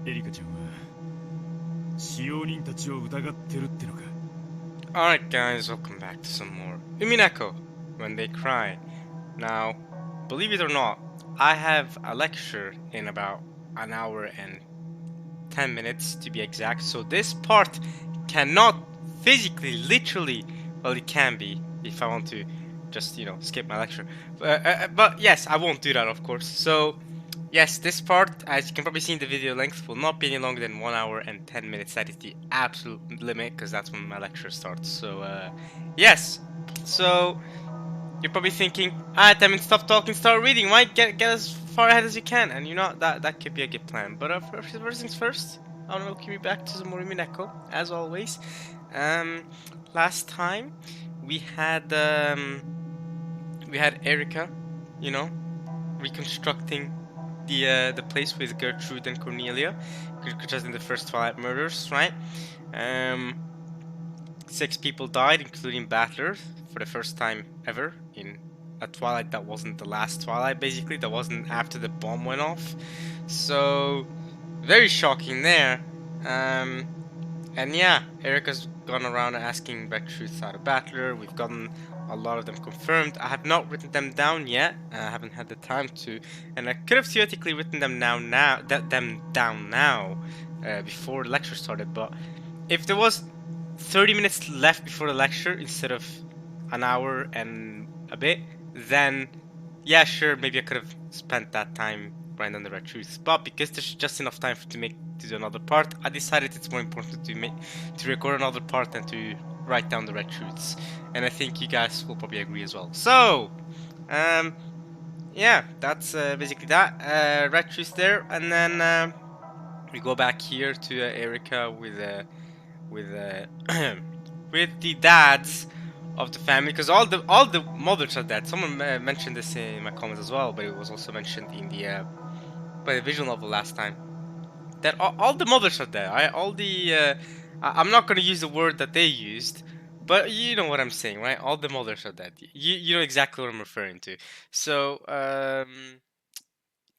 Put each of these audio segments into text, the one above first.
エリカちゃんは使用人たちを疑ってるってのか。 Alright guys, welcome back to some more Umineko, When They Cry. Now, believe it or not, I have a lecture in about an hour and 10 minutes to be exact, so this part cannot physically, literally, well it can be if I want to just, skip my lecture. But yes, I won't do that of course. So yes, this part, as you can probably see in the video length, will not be any longer than 1 hour and 10 minutes. That is the absolute limit, because that's when my lecture starts. So, yes. So, you're probably thinking, alright, I mean, stop talking, start reading, right? Get as far ahead as you can. And you know, that could be a good plan. But first things first, I want to welcome you back to the Umineko, as always. Last time, we had, Erica, you know, reconstructing the place with Gertrude and Cornelia, just in the first Twilight murders, right? Um, 6 people died, including Battler, for the first time ever in a Twilight that wasn't the last Twilight, basically. That wasn't after the bomb went off. So, very shocking there. Um, and yeah, Erica's gone around asking Gertrude out of Battler. We've gotten a lot of them confirmed. I have not written them down yet. I haven't had the time to, and I could have theoretically written them down now, before the lecture started. But if there was 30 minutes left before the lecture instead of an hour and a bit, then yeah, sure, maybe I could have spent that time writing down the red truths. But because there's just enough time to do another part, I decided it's more important to record another part than to write down the red truths. And I think you guys will probably agree as well. So, yeah, that's basically that. Red truths there, and then we go back here to Erica with with the dads of the family, because all the mothers are dead. Someone mentioned this in my comments as well, but it was also mentioned in the by the visual novel last time, that all the mothers are dead. All the I'm not gonna use the word that they used, but you know what I'm saying, right? All the mothers are dead. You know exactly what I'm referring to. So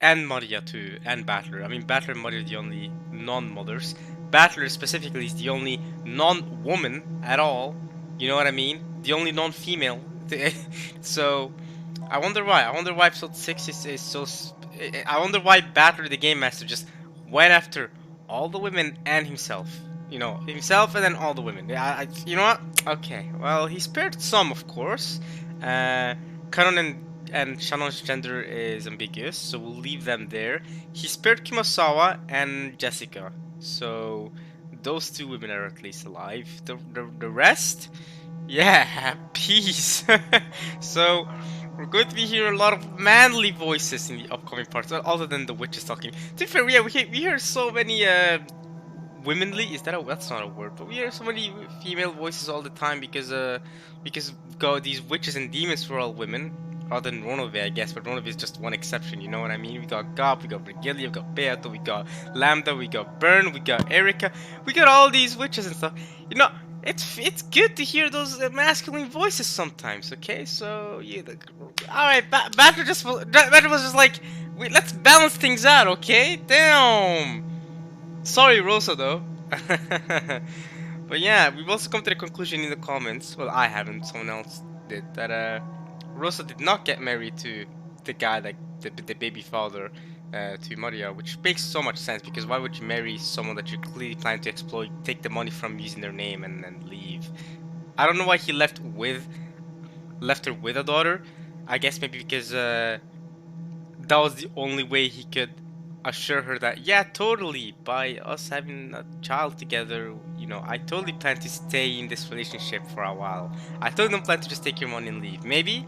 and Maria too, and Battler. I mean, Battler and Maria are the only non-mothers. Battler specifically is the only non-woman at all. You know what I mean? The only non-female. So, I wonder why. I wonder why episode 6 is so. I wonder why Battler, the game master, just went after all the women and himself. You know, himself and then all the women. You know what? Okay, well, he spared some, of course. Kanon and Shannon's gender is ambiguous, so we'll leave them there. He spared Kumasawa and Jessica, so those 2 women are at least alive. The rest, yeah, peace. So we're going to be hearing a lot of manly voices in the upcoming parts, other than the witches talking. To be fair, yeah, we hear so many womanly. That's not a word, but we hear so many female voices all the time because God, these witches and demons were all women. Other than Ronove, I guess, but Ronove is just one exception, you know what I mean? We got Gop, we got Brigilia, we got Beato, we got Lambda, we got Bern, we got Erica, we got all these witches and stuff. You know, it's good to hear those masculine voices sometimes, okay? So, yeah, alright, Badger was just like, let's balance things out, okay? Damn! Sorry, Rosa, though. But yeah, we've also come to the conclusion in the comments. Well, I haven't. Someone else did. That Rosa did not get married to the guy, like the baby father, to Maria, which makes so much sense. Because why would you marry someone that you're clearly planning to exploit, take the money from using their name, and then leave? I don't know why he left her with a daughter. I guess maybe because that was the only way he could assure her that, yeah, totally, by us having a child together, I totally plan to stay in this relationship for a while. I totally don't plan to just take your money and leave. Maybe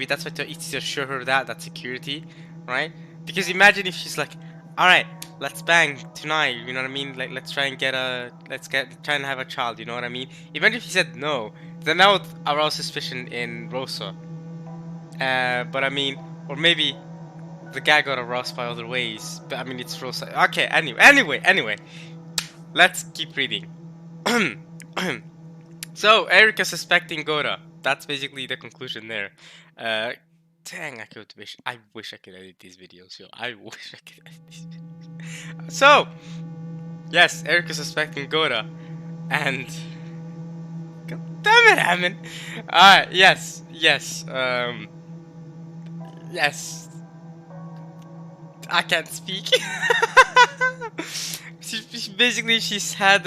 that's why it's to assure her that security, right? Because imagine if she's like, all right, let's bang tonight, you know what I mean? Like, let's try and try and have a child, you know what I mean? Imagine if he said no, then that would arouse suspicion in Rosa. But I mean, or maybe the guy got aroused by other ways. But I mean, it's Rosa. Okay, anyway, let's keep reading. So, Erica suspecting Gora. That's basically the conclusion there. Dang, I wish I could edit these videos, yo. I wish I could edit these videos. So, yes, Eric is suspecting Gora, and God damn it, Hammond. Yes, yes. I can't speak. Basically, she's had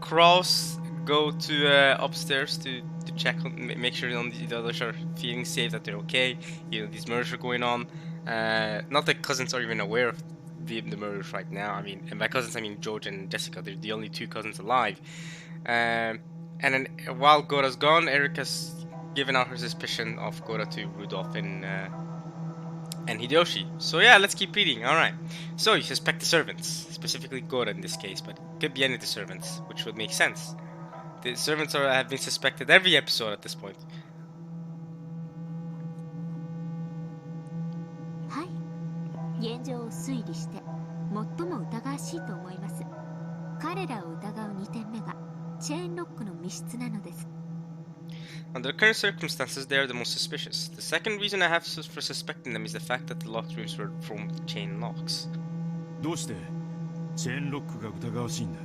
Cross go to upstairs to check on, make sure the others are feeling safe, that they're okay. You know, these murders are going on. Not that cousins are even aware of the murders right now. I mean, and by cousins I mean George and Jessica. They're the only two cousins alive. And then while Gora's gone, Erica's given out her suspicion of Gora to Rudolph and Hideyoshi. So yeah, let's keep reading. Alright. So you suspect the servants, specifically Gora in this case, but it could be any of the servants, which would make sense. The servants have been suspected every episode at this point. はい、現状を推理して最も疑わしいと思います。彼らを疑う2点目がチェーンロックの密室なのです。 Under current circumstances, they are the most suspicious. The second reason I have for suspecting them is the fact that the locked rooms were from chain locks. どうしてチェーンロックが疑わしいんだ？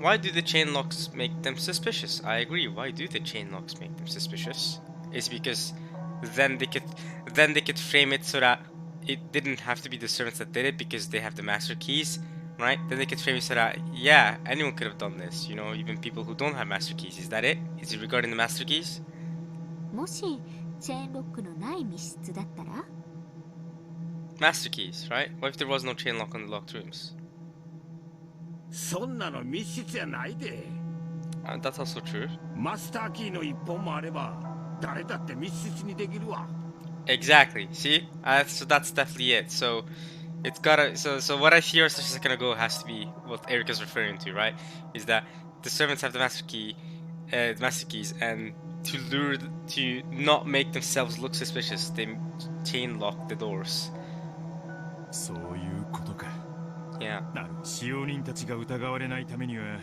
Why do the chain locks make them suspicious? I agree. Why do the chain locks make them suspicious? It's because then they could frame it so that it didn't have to be the servants that did it because they have the master keys, right? Then they could frame it so that yeah, anyone could have done this. You know, even people who don't have master keys. Is that it? Is it regarding the master keys? もしチェーンロックのない密室だったら Master keys, right? What if there was no chain lock on the locked rooms? そんなの密室やないで。That's also true. マスターキーの一本もあれば誰だって密室にできるわ。 Exactly. See? So that's definitely it. So it's gotta. So what I hear a second ago has to be what Eric is referring to, right? Is that the servants have the master keys, and to not make themselves look suspicious, they chain lock the doors. そういうことか。 Yeah. 使用人たちが疑われないためには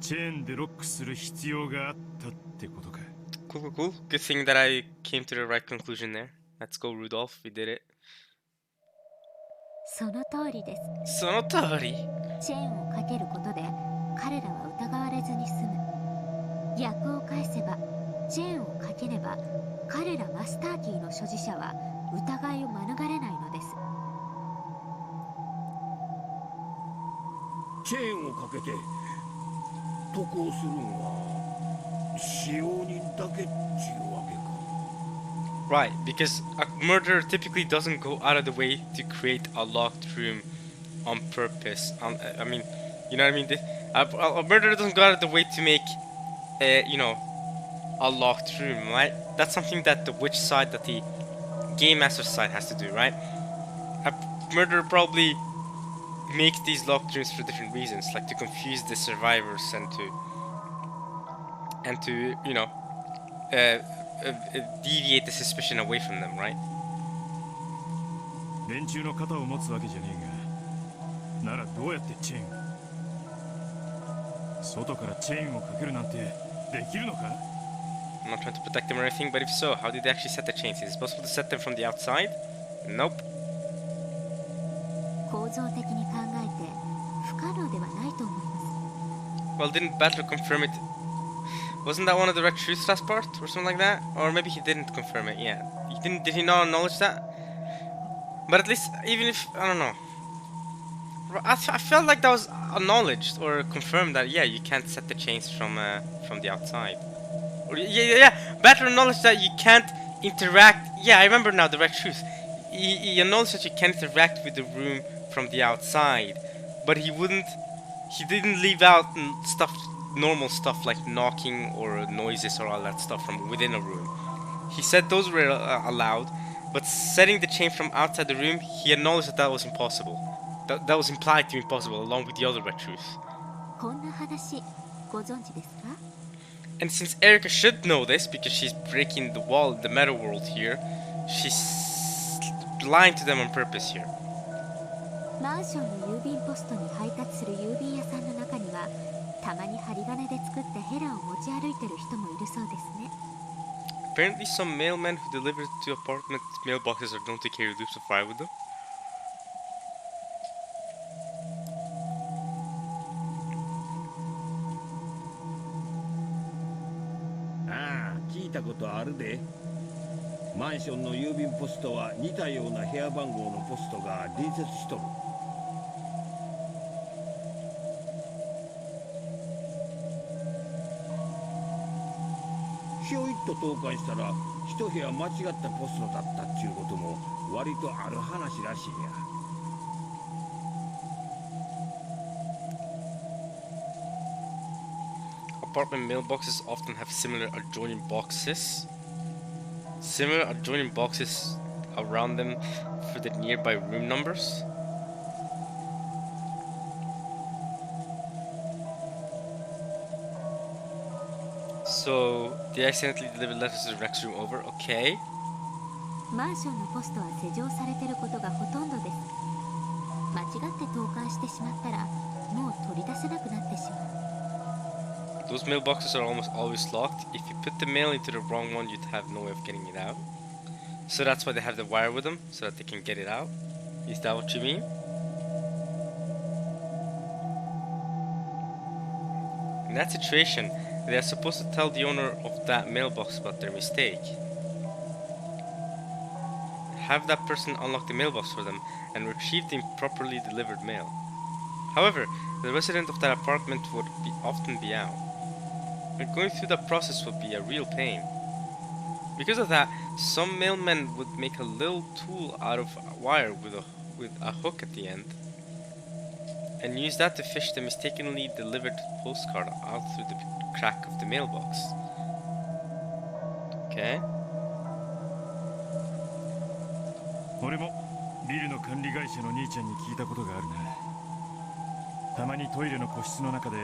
チェーンでロックする必要があったってことか。 Cool. Good thing that I came to the right conclusion there. Let's go, Rudolph. We did it. その通りです。その通り。チェーンをかけることで彼らは疑われずに済む。逆を返せばチェーンをかければ彼らマスターキーの所持者は疑いを免れないのです。チェーンをかけて渡航するんは使用人だけっちゅうわけか。 Right, because a murderer typically doesn't go out of the way to create a locked room on purpose. I mean, you know what I mean? A murderer doesn't go out of the way to make, you know, a locked room, right? That's something that the witch side, that the game master side has to do, right? A murderer probably makes these locked rooms for different reasons, like to confuse the survivors and to you know, deviate the suspicion away from them, right? 連中の肩を持つわけじゃねえが、ならどうやってチェーン外からチェーンをかけるなんてできるのか？ I'm not trying to protect them or anything, but if so, how did they actually set the chains? Is it possible to set them from the outside? Nope. 構造的に考えて不可能ではないと思います。 Well, didn't Battler confirm it? Wasn't that one of the red truths last part, or something like that? Or maybe he didn't confirm it. Yeah, he didn't. Did he not acknowledge that? But at least, even if I don't know, I felt like that was acknowledged or confirmed that yeah, you can't set the chains from the outside. Or, yeah. Battler acknowledged that you can't interact. Yeah, I remember now the red truth. He acknowledged that you can't interact with the room from the outside, but he didn't leave out stuff, normal stuff like knocking or noises or all that stuff from within a room. He said those were allowed, but setting the chain from outside the room, he acknowledged that was impossible. That was implied to be impossible, along with the other red truth. こんな話ご存知ですか？ And since Erica should know this because she's breaking the wall in the meta world here, she's lying to them on purpose here. マンションの郵便ポストに配達する郵便屋さんの中にはたまに針金で作ったヘラを持ち歩いてる人もいるそうですね。 Apparently, some mailmen who deliver to apartment mailboxes are known to carry loops of wire with them. たことあるで。マンションの郵便ポストは似たような部屋番号のポストが隣接しとる。ひょいっと投函したら一部屋間違ったポストだったっちゅうことも割とある話らしいや。Apartment mailboxes often have similar adjoining boxes. Similar adjoining boxes around them for the nearby room numbers. So they accidentally delivered letters to the next room over. Okay. マンションのポストは施錠されてることがほとんどです。間違って投函してしまったらもう取り出せなくなってしまう。 Those mailboxes are almost always locked. If you put the mail into the wrong one, you'd have no way of getting it out. So that's why they have the wire with them, so that they can get it out. Is that what you mean? In that situation, they are supposed to tell the owner of that mailbox about their mistake. Have that person unlock the mailbox for them and retrieve the improperly delivered mail. However, the resident of that apartment would often be out, and going through that process would be a real pain. Because of that, some mailmen would make a little tool out of wire with a hook at the end, and use that to fish the mistakenly delivered postcard out through the crack of the mailbox. Okay. 俺もビルの管理会社の兄ちゃんに聞いたことがあるな。たまにトイレの個室の中で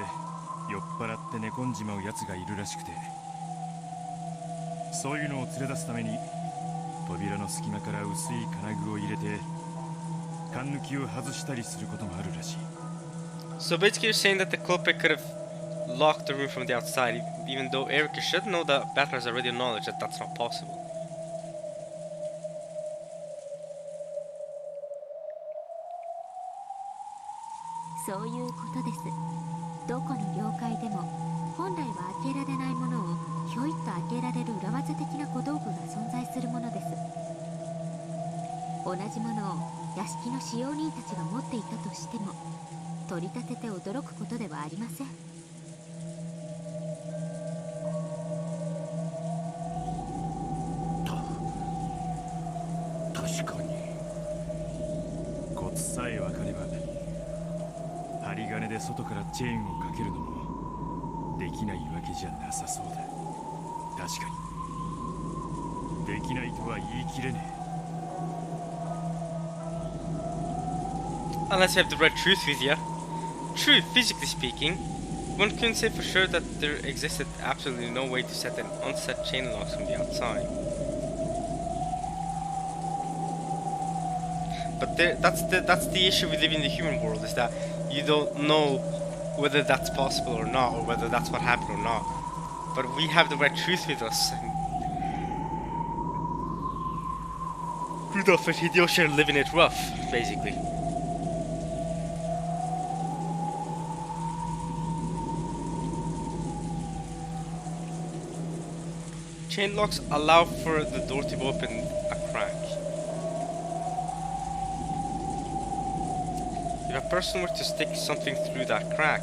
酔っ払って寝込んじまうやつがいるらしくて、そういうのを連れ出すために扉の隙間から薄い金具を入れて缶抜きを外したりすることもあるらしい。 So basically you're saying that the culprit could have locked the room from the outside, even though Erica should know that Battler has already acknowledged that that's not possible. そういうことです。どこの業界でも本来は開けられないものをひょいっと開けられる裏技的な小道具が存在するものです。同じものを屋敷の使用人たちが持っていたとしても取り立てて驚くことではありません。確かに。コツさえ分かれば針金で外からチェーンをかけるのもできないわけじゃなさそうだ。確かにできないとは言い切れねえ。 Unless you have the red truth with you. True, physically speaking, one couldn't say for sure that there existed absolutely no way to set an unset chain locks from the outside. But that's the issue we live in the human world, is that you don't know whether that's possible or not, or whether that's what happened or not. But we have the red truth with us. Rudolph and Hideyoshi are living it rough, basically. Chain locks allow for the door to open a crack. If a person were to stick something through that crack,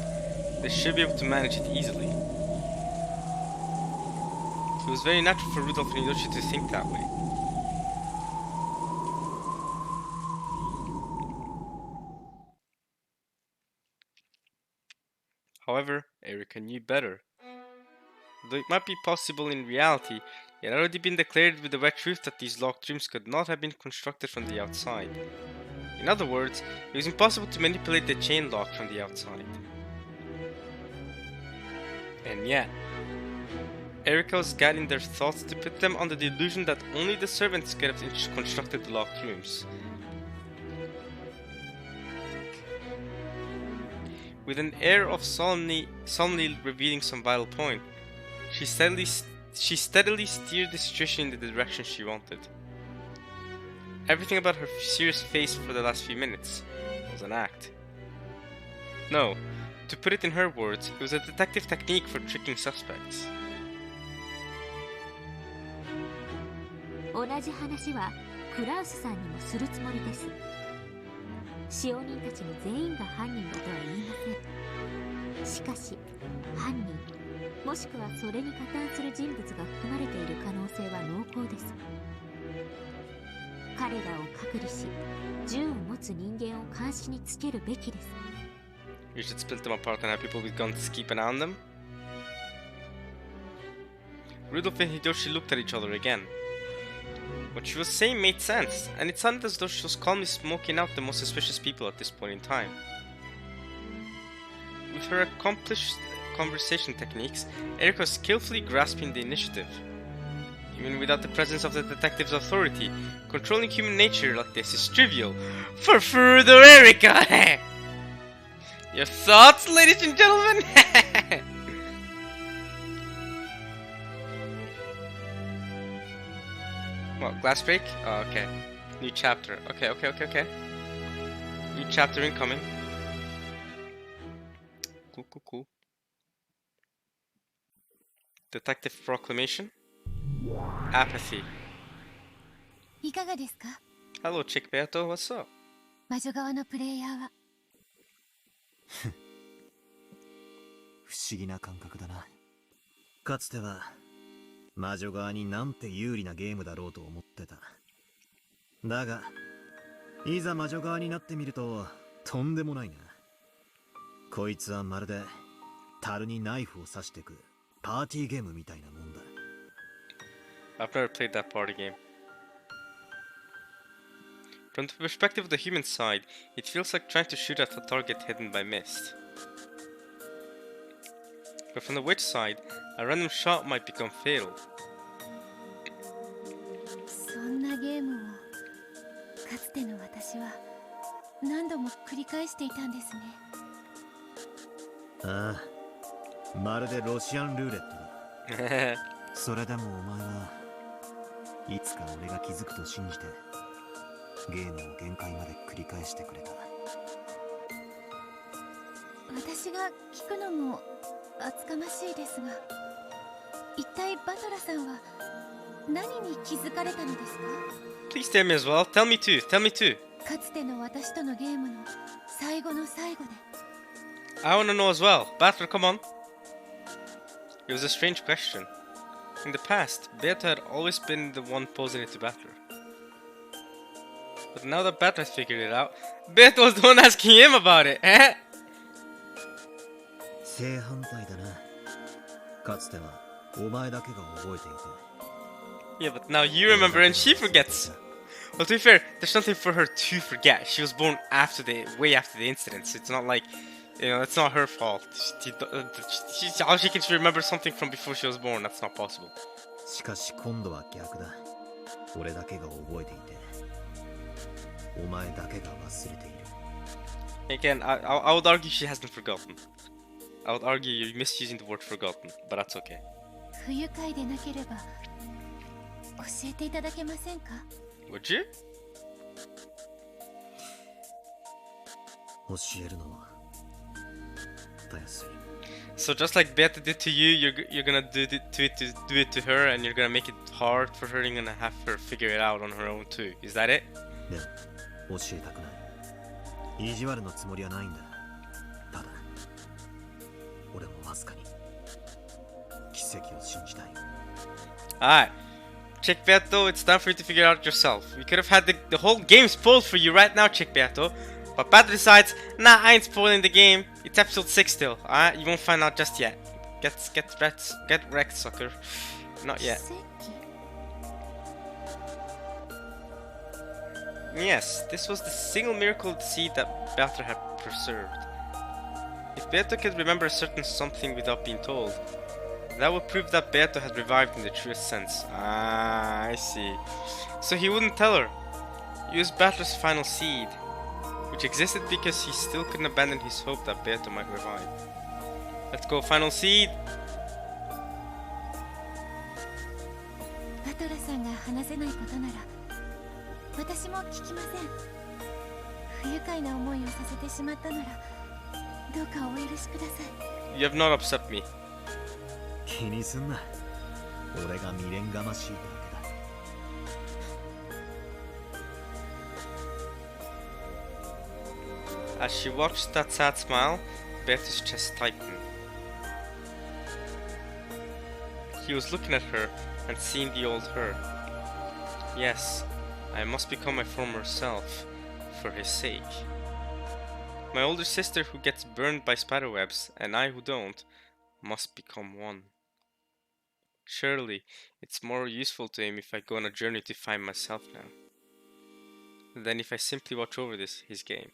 they should be able to manage it easily. It was very natural for Rudolph and Hideyoshi to think that way. However, Erika knew better. Though it might be possible in reality, it had already been declared with the wet truth that these locked rooms could not have been constructed from the outside. In other words, it was impossible to manipulate the chain lock from the outside. And yet, Erika was guiding their thoughts to put them under the illusion that only the servants could have constructed the locked rooms. With an air of solemnly revealing some vital point, she steadily steered the situation in the direction she wanted. Everything about her serious face for the last few minutes was an act. No, to put it in her words, it was a detective technique for tricking suspects. 同じ話はクラウスさんにもするつもりです。使用人たちの全員が犯人だとは言いません。しかし犯人もしくはそれに加担する人物が含まれている可能性は濃厚です。彼らを隔離し、銃を持つ人間を監視につけるべきです。You should split them apart and have people with guns keep an eye on them. Rudolph and Hidoshi looked at each other again. What she was saying made sense, and it sounded as though she was calmly smoking out the most suspicious people at this point in time. With her accomplished conversation techniques, Erika was skillfully grasping the initiative. Even without the presence of the detective's authority, controlling human nature like this is trivial. For further, Erika! Your thoughts, ladies and gentlemen? What, glass break? Oh, okay. New chapter. Okay. New chapter incoming. Cool. Detective proclamation. Apathy. いかがですか Hello, Chickbeato. What's up? 魔女側のプレイヤーは。不思議な感覚だな。かつては魔女側になんて有利なゲームだろうと思ってた。だがいざ魔女側になってみるととんでもないな。こいつはまるで樽にナイフを刺してくパーティーゲームみたいなもんだ。I've never played that party game. From the perspective of the human side, it feels like trying to shoot at a target hidden by mist. But from the witch side, a random shot might become fatal. そんなゲームをかつての私は何度も繰り返していたんですね。ああ、まるでロシアンルーレットだ。それでもお前はいつか俺が気づくと信じてゲームを限界まで繰り返してくれた。私が聞くのも厚かましいですが、一体バトラさんは何に気づかれたのですか？ Please tell me as well. Tell me too. かつての私とのゲームの最後の最後で。I wanna know as well. Battler, come on. It was a strange question. In the past, Beato had always been the one posing it to Battler. But now that Battler has figured it out, Beato was the one asking him about it, eh? 正反対だな。かつてはお前だけが覚えていて。Yeah, but now you remember and she forgets. Well, to be fair, there's nothing for her to forget. She was born way after the incident, so it's not like, you know, it's not her fault. All she can remember something from before she was born. That's not possible. しかし今度は逆だ。俺だけが覚えていて、お前だけが忘れている。Again, I would argue she hasn't forgotten. I would argue you're misusing the word forgotten, but that's okay. 不愉快でなければ教えていただけませんか？ Would you? 教えるのはたやすい。 So just like Beata did to you, you're gonna do it to her, and you're gonna make it hard for her. You're gonna have her figure it out on her own too. Is that it? でも教えたくない。意地悪のつもりはないんだ。ただ俺もわずかに奇跡を信じたい。 Alright. Chick Beato, it's time for you to figure it out yourself. We could have had the whole game spoiled for you right now, Chick Beato. But Beato decides, nah, I ain't spoiling the game. It's episode 6 still. Alright, you won't find out just yet. Get wrecked, sucker. Not yet. 奇跡？ Yes, this was the single miracle of the seed that Beato had preserved. If Beato could remember a certain something without being told, that would prove that Beato had revived in the truest sense. Ah, I see. So he wouldn't tell her. Use Beato's final seed, which existed because he still couldn't abandon his hope that Beato might revive. Let's go, final seed! バトラさんが話せないことなら私も聞きません。不愉快な思いをさせてしまったならどうかお許しください。 You have not upset me. 気にすんな。俺が未練がましいだけだ。As she watched that sad smile, Beato's chest tightened. He was looking at her and seeing the old her. Yes, I must become my former self, for his sake. My older sister who gets burned by spiderwebs, and I who don't, must become one. Surely, it's more useful to him if I go on a journey to find myself now, than if I simply watch over his game.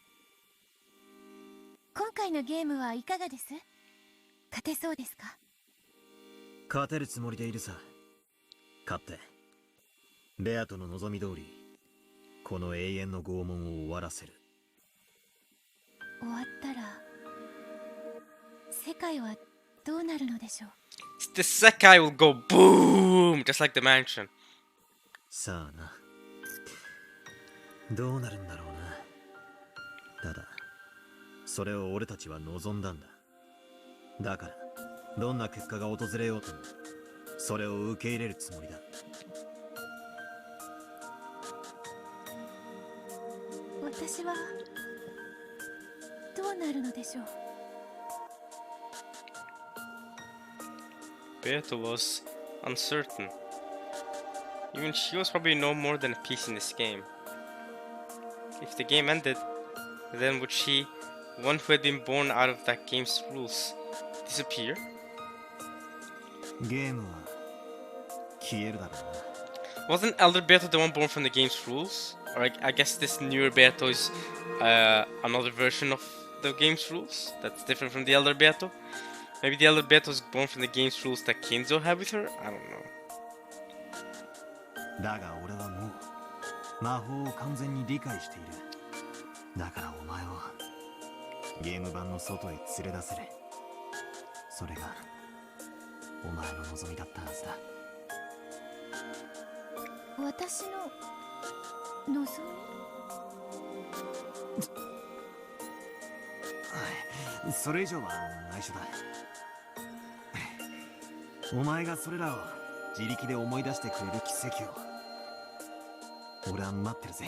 今回のゲームはいかがです？勝てそうですか？勝てるつもりでいるさ。勝ってベアトの望み通りこの永遠の拷問を終わらせる。終わったら世界はどうなるのでしょう？ The Sekai will go boom, just like the mansion. さあな、どうなるんだろうな。ただそれを俺たちは望んだんだ。だからどんな結果が訪れようともそれを受け入れるつもりだ。私はどうなるのでしょう？ Beato was uncertain. Even she was probably no more than a piece in this game. If the game ended, then would she, one who had been born out of that game's rules, disappear? ゲームは消えるだろうな。 Wasn't Elder Beato the one born from the game's rules? Or I guess this newer Beato is another version of the game's rules that's different from the Elder Beato? Maybe the Elder Beato is born from the game's rules that Kenzo had with her? I don't know. だが俺はもう魔法を完全に理解している。だからお前をゲーム版の外へ連れ出せる。それがお前の望みだったはずだ。私の望み？それ以上は内緒だ。お前がそれらを自力で思い出してくれる奇跡を俺は待ってるぜ。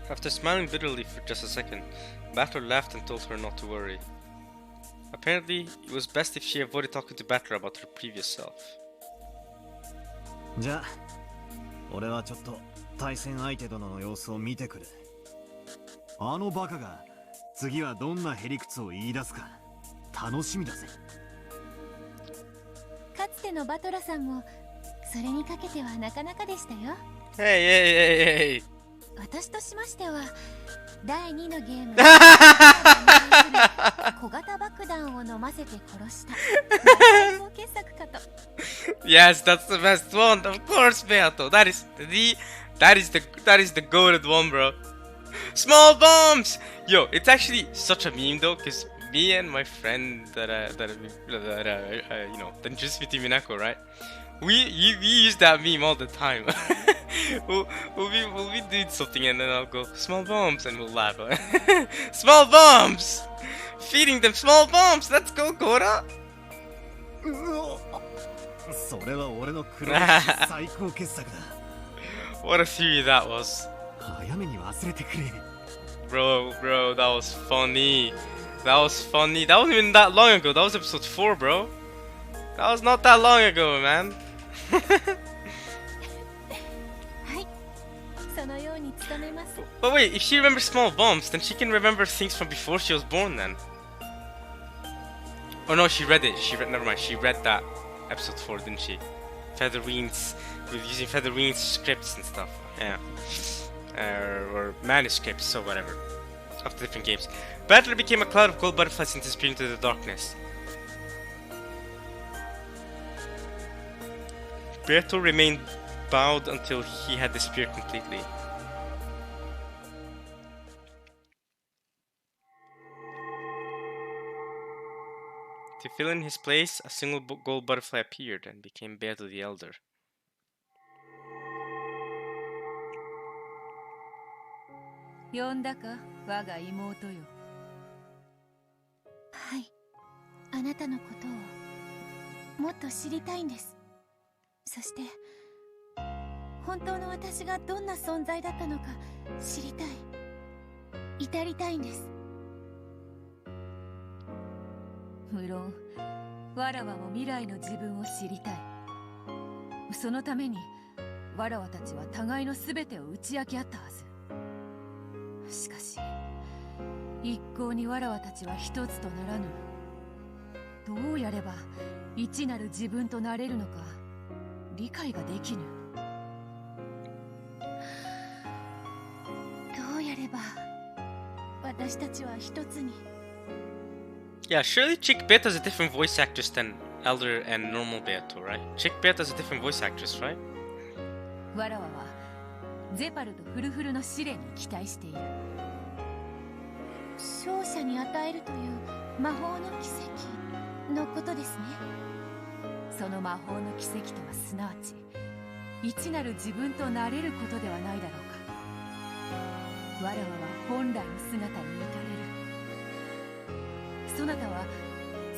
After smiling bitterly for just a second, Battler laughed and told her not to worry. Apparently, it was best if she avoided talking to Battler about her previous self. じゃあ俺はちょっと対戦相手殿の様子を見てくる。あのバカが次はどんなへりくつを言い出すか楽しみだぜ。かつてのバトラさんもそれにかけてはなかなかでしたよ。 Hey, hey, hey, hey! 私としましては第2のゲーム小型爆弾を飲ませて殺した最高傑作かと。 Yes, that's the best one, of course, Beato. That is the goated one, bro. Small bombs. Yo, it's actually such a meme though, because me and my friend that just with Umineko, right? We use that meme all the time. we'll be doing something and then I'll go small bombs and we'll laugh. Small bombs, feeding them small bombs. Let's go, Gora. それは俺の黒い最高傑作だ。 What a theory that was. 早めに忘れてくれ。 Bro, that was funny. That was funny. That wasn't even that long ago. That was episode 4, bro. That was not that long ago, man. はい、そのように努めます。 But wait, if she remembers small bombs, then she can remember things from before she was born then. Oh no, she read it. Never mind. She read that episode 4, didn't she? Featherween's, with using Featherween's scripts and stuff. Yeah. Or manuscripts, so whatever. Of the different games. Battler became a cloud of gold butterflies and disappeared into the darkness. Beato remained bowed until he had disappeared completely. To fill in his place, a single gold butterfly appeared and became Beato the Elder. 呼んだか、我が妹よ。はい、あなたのことをもっと知りたいんです。そして本当の私がどんな存在だったのか知りたい。至りたいんです。無論わらわも未来の自分を知りたい。そのためにわらわたちは互いの全てを打ち明け合ったはず。しかし一向にわらわたちは一つとならぬ。どうやれば一なる自分となれるのか理解ができぬ。どうやれば私たちは一つに。 Yeah, surely Chick Beta's a different voice actress than Elder and normal Beato, right? Chick Beta's a different voice actress, right? わらわはゼパルとフルフルの試練に期待している。勝者に与えるという魔法の奇跡のことですね。その魔法の奇跡とはすなわち一なる自分となれることではないだろうか。わらわは本来の姿に至れる。そなたは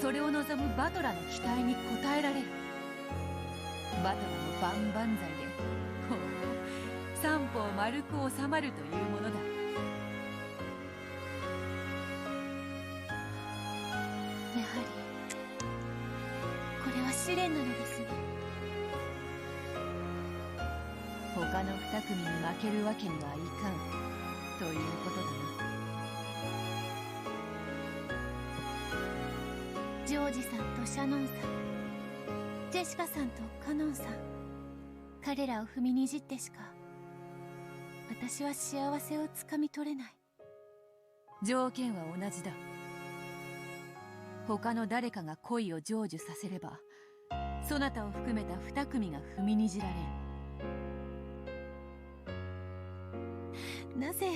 それを望むバトラの期待に応えられる。バトラの万々歳でほう三方丸く収まるというものだ。やはりこれは試練なのですね。他の二組に負けるわけにはいかんということだな。ジョージさんとシャノンさん、ジェシカさんとカノンさん、彼らを踏みにじってしか私は幸せをつかみ取れない。条件は同じだ。他の誰かが恋を成就させればそなたを含めた二組が踏みにじられる。なぜ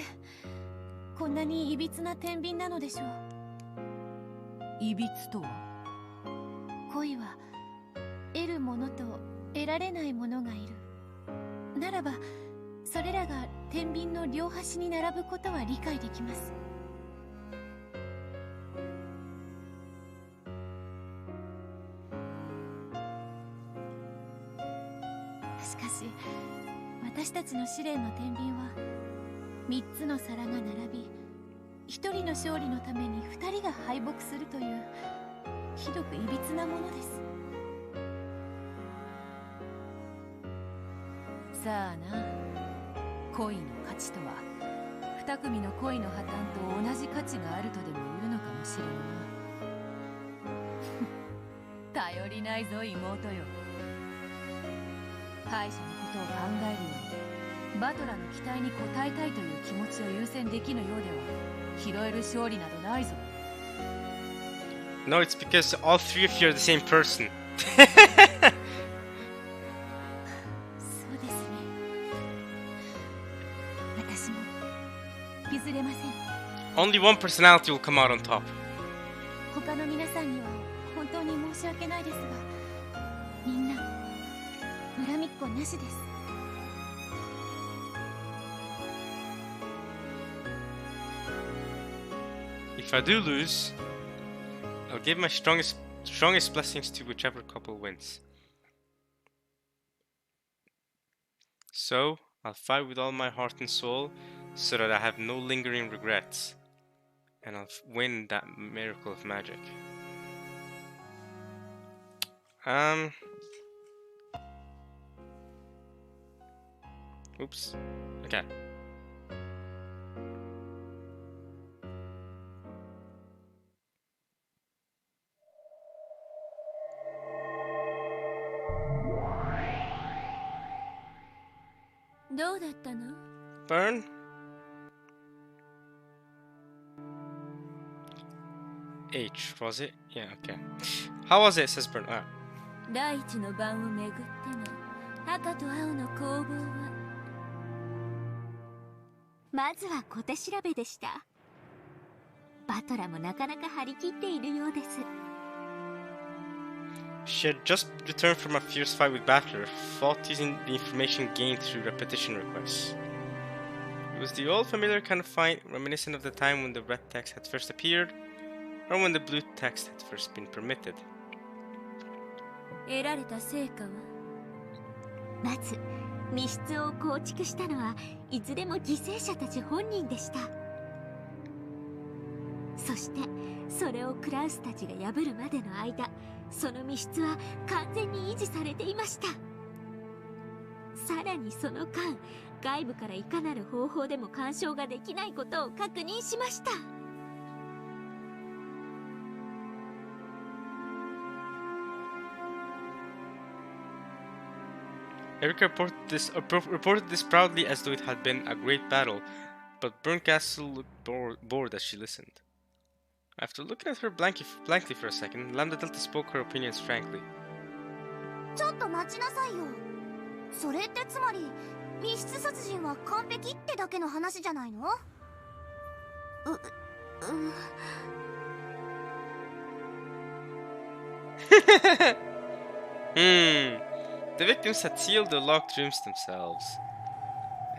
こんなにいびつな天秤なのでしょう。いびつとは恋は得るものと得られないものがいるならば、それらが天秤の両端に並ぶことは理解できます。しかし私たちの試練の天秤は3つの皿が並び、1人の勝利のために2人が敗北するというひどくいびつなものです。さあな、恋の価値とは二組の恋の破綻と同じ価値があるとでも言うのかもしれんな。頼りないぞ妹よ。敗者のことを考えるよりバトラの期待に応えたいという気持ちを優先できぬようでは拾える勝利などないぞ。 No, it's because all three of you are the same person. そうですね。私も譲れません。 Only one personality will come out on top. 他の皆さんには本当に申し訳ないですが、みんな恨みっこなしです。If I do lose, I'll give my strongest blessings to whichever couple wins. So, I'll fight with all my heart and soul so that I have no lingering regrets. And I'll win that miracle of magic. Oops. Okay. Burn? H, was it? Yeah, okay. How was it, says Burn? 大地の盤をめぐっての赤と青の攻防は、まずは小手調べでした。バトラもなかなか張り切っているようです。 She had just returned from a fierce fight with Battler, fought using the information gained through repetition requests. It was the old familiar kind of fight, reminiscent of the time when the red text had first appeared, or when the blue text had first been permitted. 得られた成果は、まず密室を構築したのはいずれも犠牲者たち本人でした。そしてそれをクラウスたちが破るまでの間、その密室は完全に維持されていました。さらにその間、外部からいかなる方法でも干渉ができないことを確認しました。Erica reported this proudly as though it had been a great battle, but Burncastle looked bored as she listened. After looking at her blankly for a second, Lambda Delta spoke her opinions frankly. ちょっと待ちなさいよ。それってつまり密室殺人は完璧ってだけの話じゃないの？The victims had sealed the locked rooms themselves,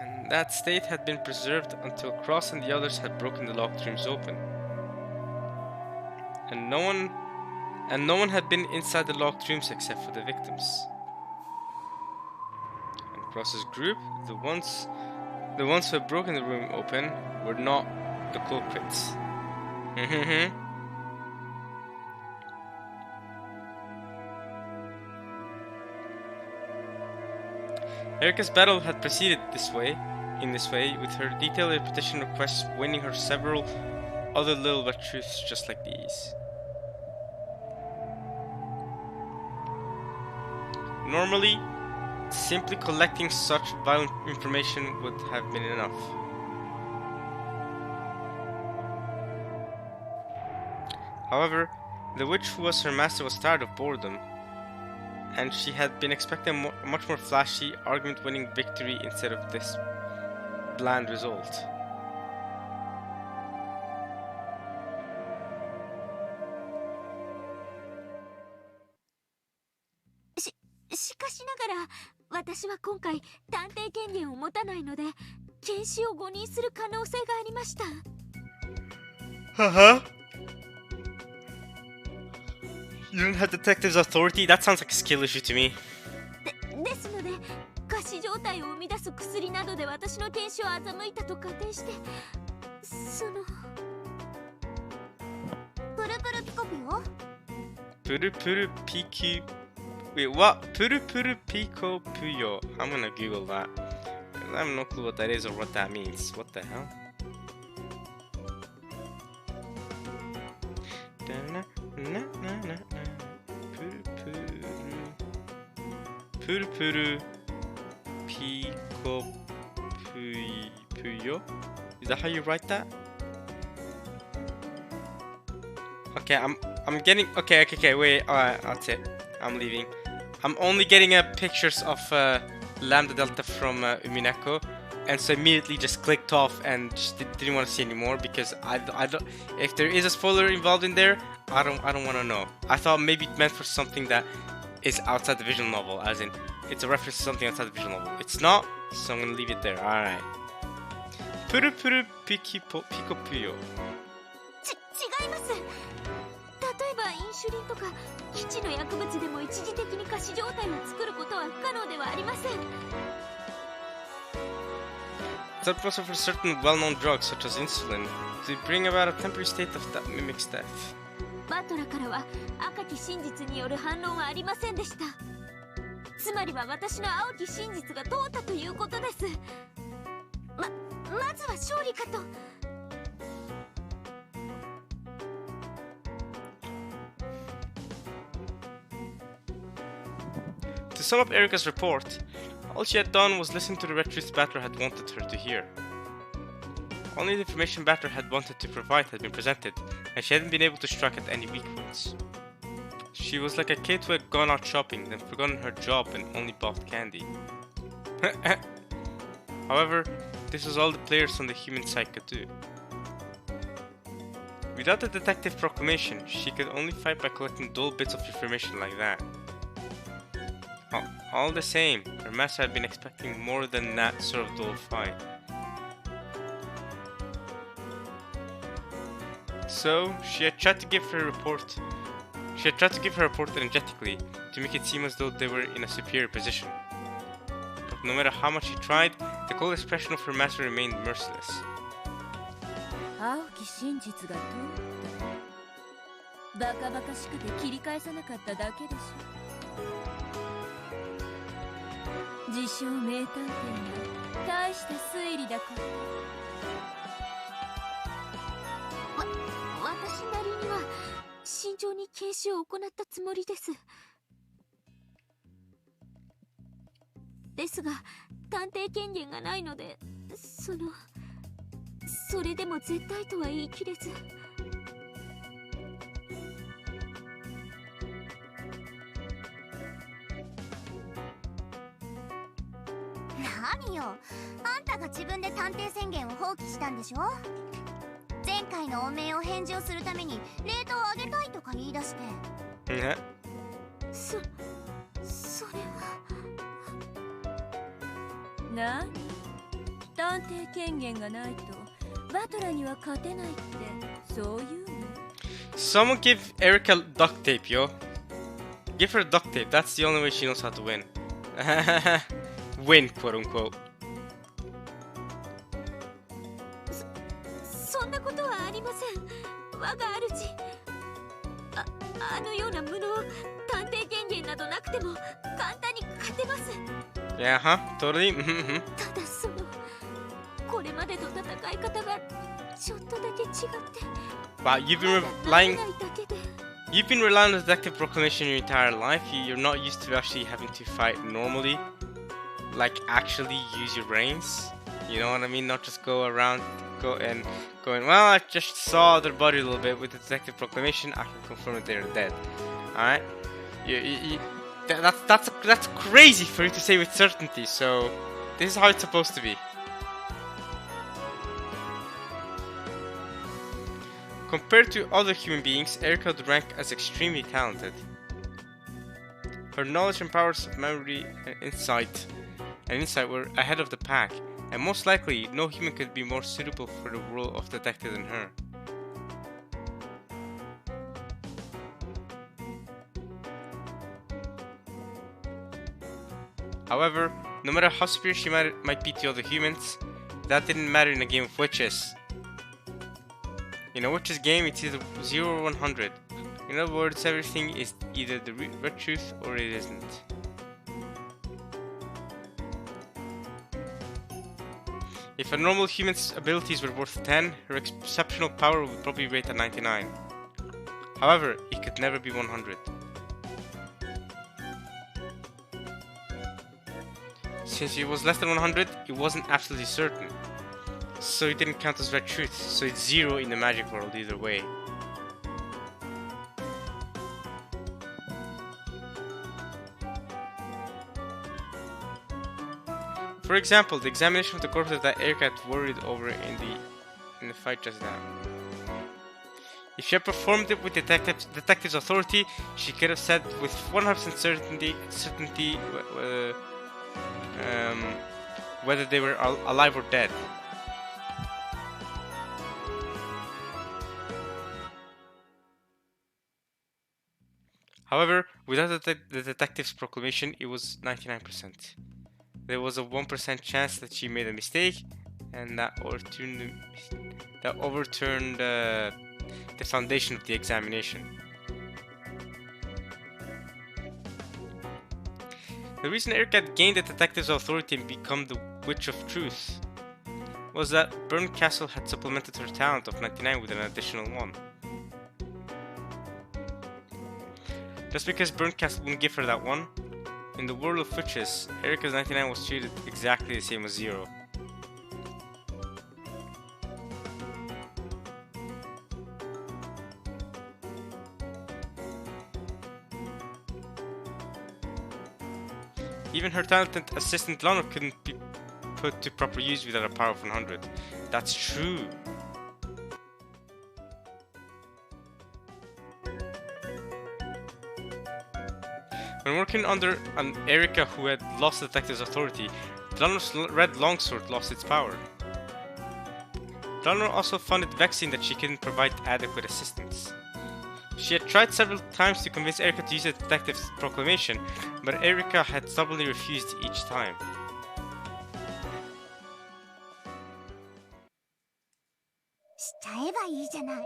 and that state had been preserved until Cross and the others had broken the locked rooms open. And no one had been inside the locked rooms except for the victims. And Cross's group, the ones who had broken the room open, were not the culprits. Erica's battle had proceeded in this way, with her detailed repetition of quests winning her several other little wet truths just like these. Normally, simply collecting such violent information would have been enough. However, the witch who was her master was tired of boredom, and she had been expecting a much more flashy, argument-winning victory instead of this bland result.しかしながら、私は今回探偵権限を持たないので、検視を誤認する可能性がありました。You don't have detective's authority? That sounds like a skill issue to me. ですので、仮死状態を生み出す薬などで私の検視を欺いたと仮定して、そのプルプルピコピよ。プルプルピキ... Wait, what? Puru Puru Pico Puyo. I'm gonna Google that. I have no clue what that is or what that means. What the hell? Puru Puru Pico Puyo. Is that how you write that? Okay, I'm getting... Okay, wait. Alright, that's it. I'm leaving. I'm only getting pictures of Lambda Delta from Umineko, and so immediately just clicked off and just didn't want to see anymore because I don't. If there is a spoiler involved in there, I don't want to know. I thought maybe it meant for something that is outside the visual novel, as in it's a reference to something outside the visual novel. It's not, so I'm gonna leave it there. All right. Puru Puru Pico Puyo. 違います。例えばインシュリンとか基地の薬物でも一時的に仮死状態を作ることは不可能ではありません。That was for certain well-known drugs such as insulin to bring about a temporary state of that mimics death. バトラからは赤き真実による反論はありませんでした。つまりは私の青き真実が通ったということです。まずは勝利かと。To sum up Erica's report, all she had done was listen to the red truth Battler had wanted her to hear. Only the information Battler had wanted to provide had been presented, and she hadn't been able to strike at any weak points. She was like a kid who had gone out shopping, then forgotten her job and only bought candy. However, this was all the players on the human side could do. Without the detective proclamation, she could only fight by collecting dull bits of information like that. All the same, her master had been expecting more than that sort of dull fight. So, she had tried to give her report energetically to make it seem as though they were in a superior position. But No matter how much she tried, the cold expression of her master remained merciless. 青き真実が通ったバカバカしくて切り返さなかっただけでしょ自称名探偵が大した推理だから私なりには慎重に検視を行ったつもりです。ですが探偵権限がないのでそれでも絶対とは言い切れず。何よ、あんたが自分で探偵宣言を放棄したんでしょ。前回の汚名を返上するためにレートを上げたいとか言い出して。ね。それは何探偵権限がないとバトラには勝てないってそういうの Someone give Erica duct tape, yo. Give her duct tape. That's the only way she knows how to win. Win, quote unquote. そんなことはありません。我が主あのような無能探偵権限などなくても簡単に勝てます。 Yeah, huh? Totally. ただこれまでの戦い方がちょっとだけ違って Wow, you've been relying on the detective proclamation your entire life. You're not used to actually having to fight normally, like actually use your brains. You know what I mean? Not just go around going, well, I just saw their body a little bit with the detective proclamation. I can confirm that they're dead. All right? That's crazy for you to say with certainty. So this is how it's supposed to be. Compared to other human beings, Erica would rank as extremely talented. Her knowledge and powers of memory and insight were ahead of the pack, and most likely no human could be more suitable for the role of detective than her. However, no matter how superior she might be to other humans, that didn't matter in a game of witches. In a witch's game, it's either 0 or 100. In other words, everything is either the red truth or it isn't. If a normal human's abilities were worth 10, her exceptional power would probably rate at 99. However, it could never be 100. Since it was less than 100, it wasn't absolutely certain. So it didn't count as red truth, so it's 0 in the magic world either way. For example, the examination of the corpses that Erica had worried over in the fight just now. If she had performed it with detective's authority, she could have said with 100% certainty whether they were alive or dead. However, without the detective's proclamation, it was 99%. There was a 1% chance that she made a mistake, and that overturned the foundation of the examination. The reason Erica had gained the detective's authority and become the Witch of Truth was that Burncastle had supplemented her talent of 99 with an additional 1. Just because Burncastle wouldn't give her that 1, in the world of witches, Erica's 99 was treated exactly the same as 0. Even her talented assistant Lana couldn't be put to proper use without a power of 100. That's true. When working under an Erica who had lost the detective's authority, Dlanar's red longsword lost its power. Dlanar also found it vexing that she couldn't provide adequate assistance. She had tried several times to convince Erica to use the detective's proclamation, but Erica had stubbornly refused each time. しちゃえばいいじゃない、探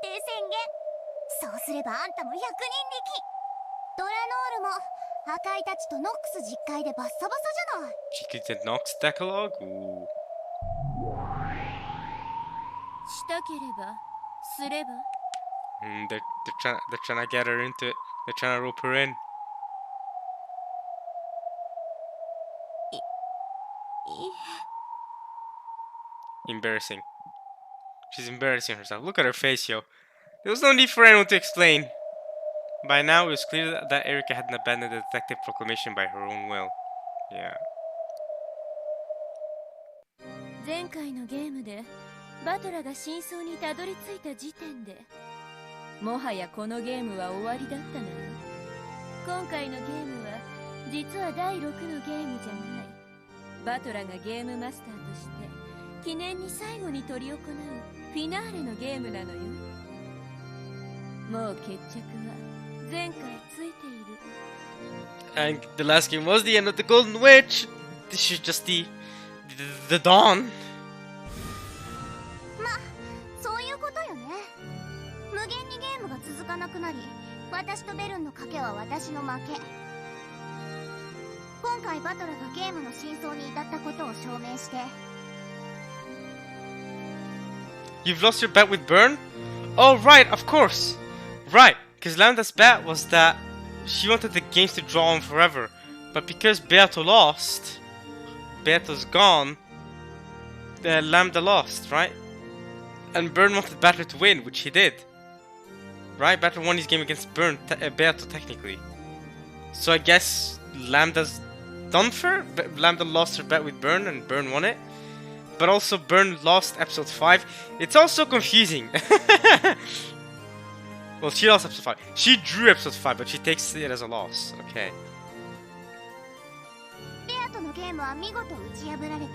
偵宣言。そうすればあんたも100人力。ドラノールも赤いたちとノックス実会でバッサバサじゃない。 She could get Nox Decalogue? Ooh. したければすれば。 They're trying to get her into it. They're trying to rope her in. Embarrassing. She's embarrassing herself. Look at her face, yo. There was no need for anyone to explain. By now, it was clear that Erika hadn't abandoned the detective proclamation by her own will. Yeah. 前回のゲームでバトラが真相にたどり着いた時点でもはやこのゲームは終わりだったのよ。今回のゲームは実は第6のゲームじゃない。バトラがゲームマスターとして記念に最後に執り行うフィナーレのゲームなのよ。もう決着は前回ついている。 And the last game was the end of the Golden Witch. This is just the dawn. ま、そういうことよね。無限にゲームが続かなくなり、私とベルンの賭けは私の負け。今回バトラがゲームの真相に至ったことを証明して。 You've lost your bet with Byrne? Oh, right, of course. Right, because Lambda's bet was that she wanted the games to draw on forever. But because Beato lost, Beato's gone, Lambda lost, right? And Byrne wanted Battler to win, which he did. Right? Battler won his game against Beato, technically. So I guess Lambda's done for? Lambda lost her bet with Byrne and Byrne won it. But also Byrne lost episode 5. It's also confusing. Well, she lost episode 5. She drew episode 5, but she takes it as a loss. Okay. ベアとのゲームは見事打ち破られて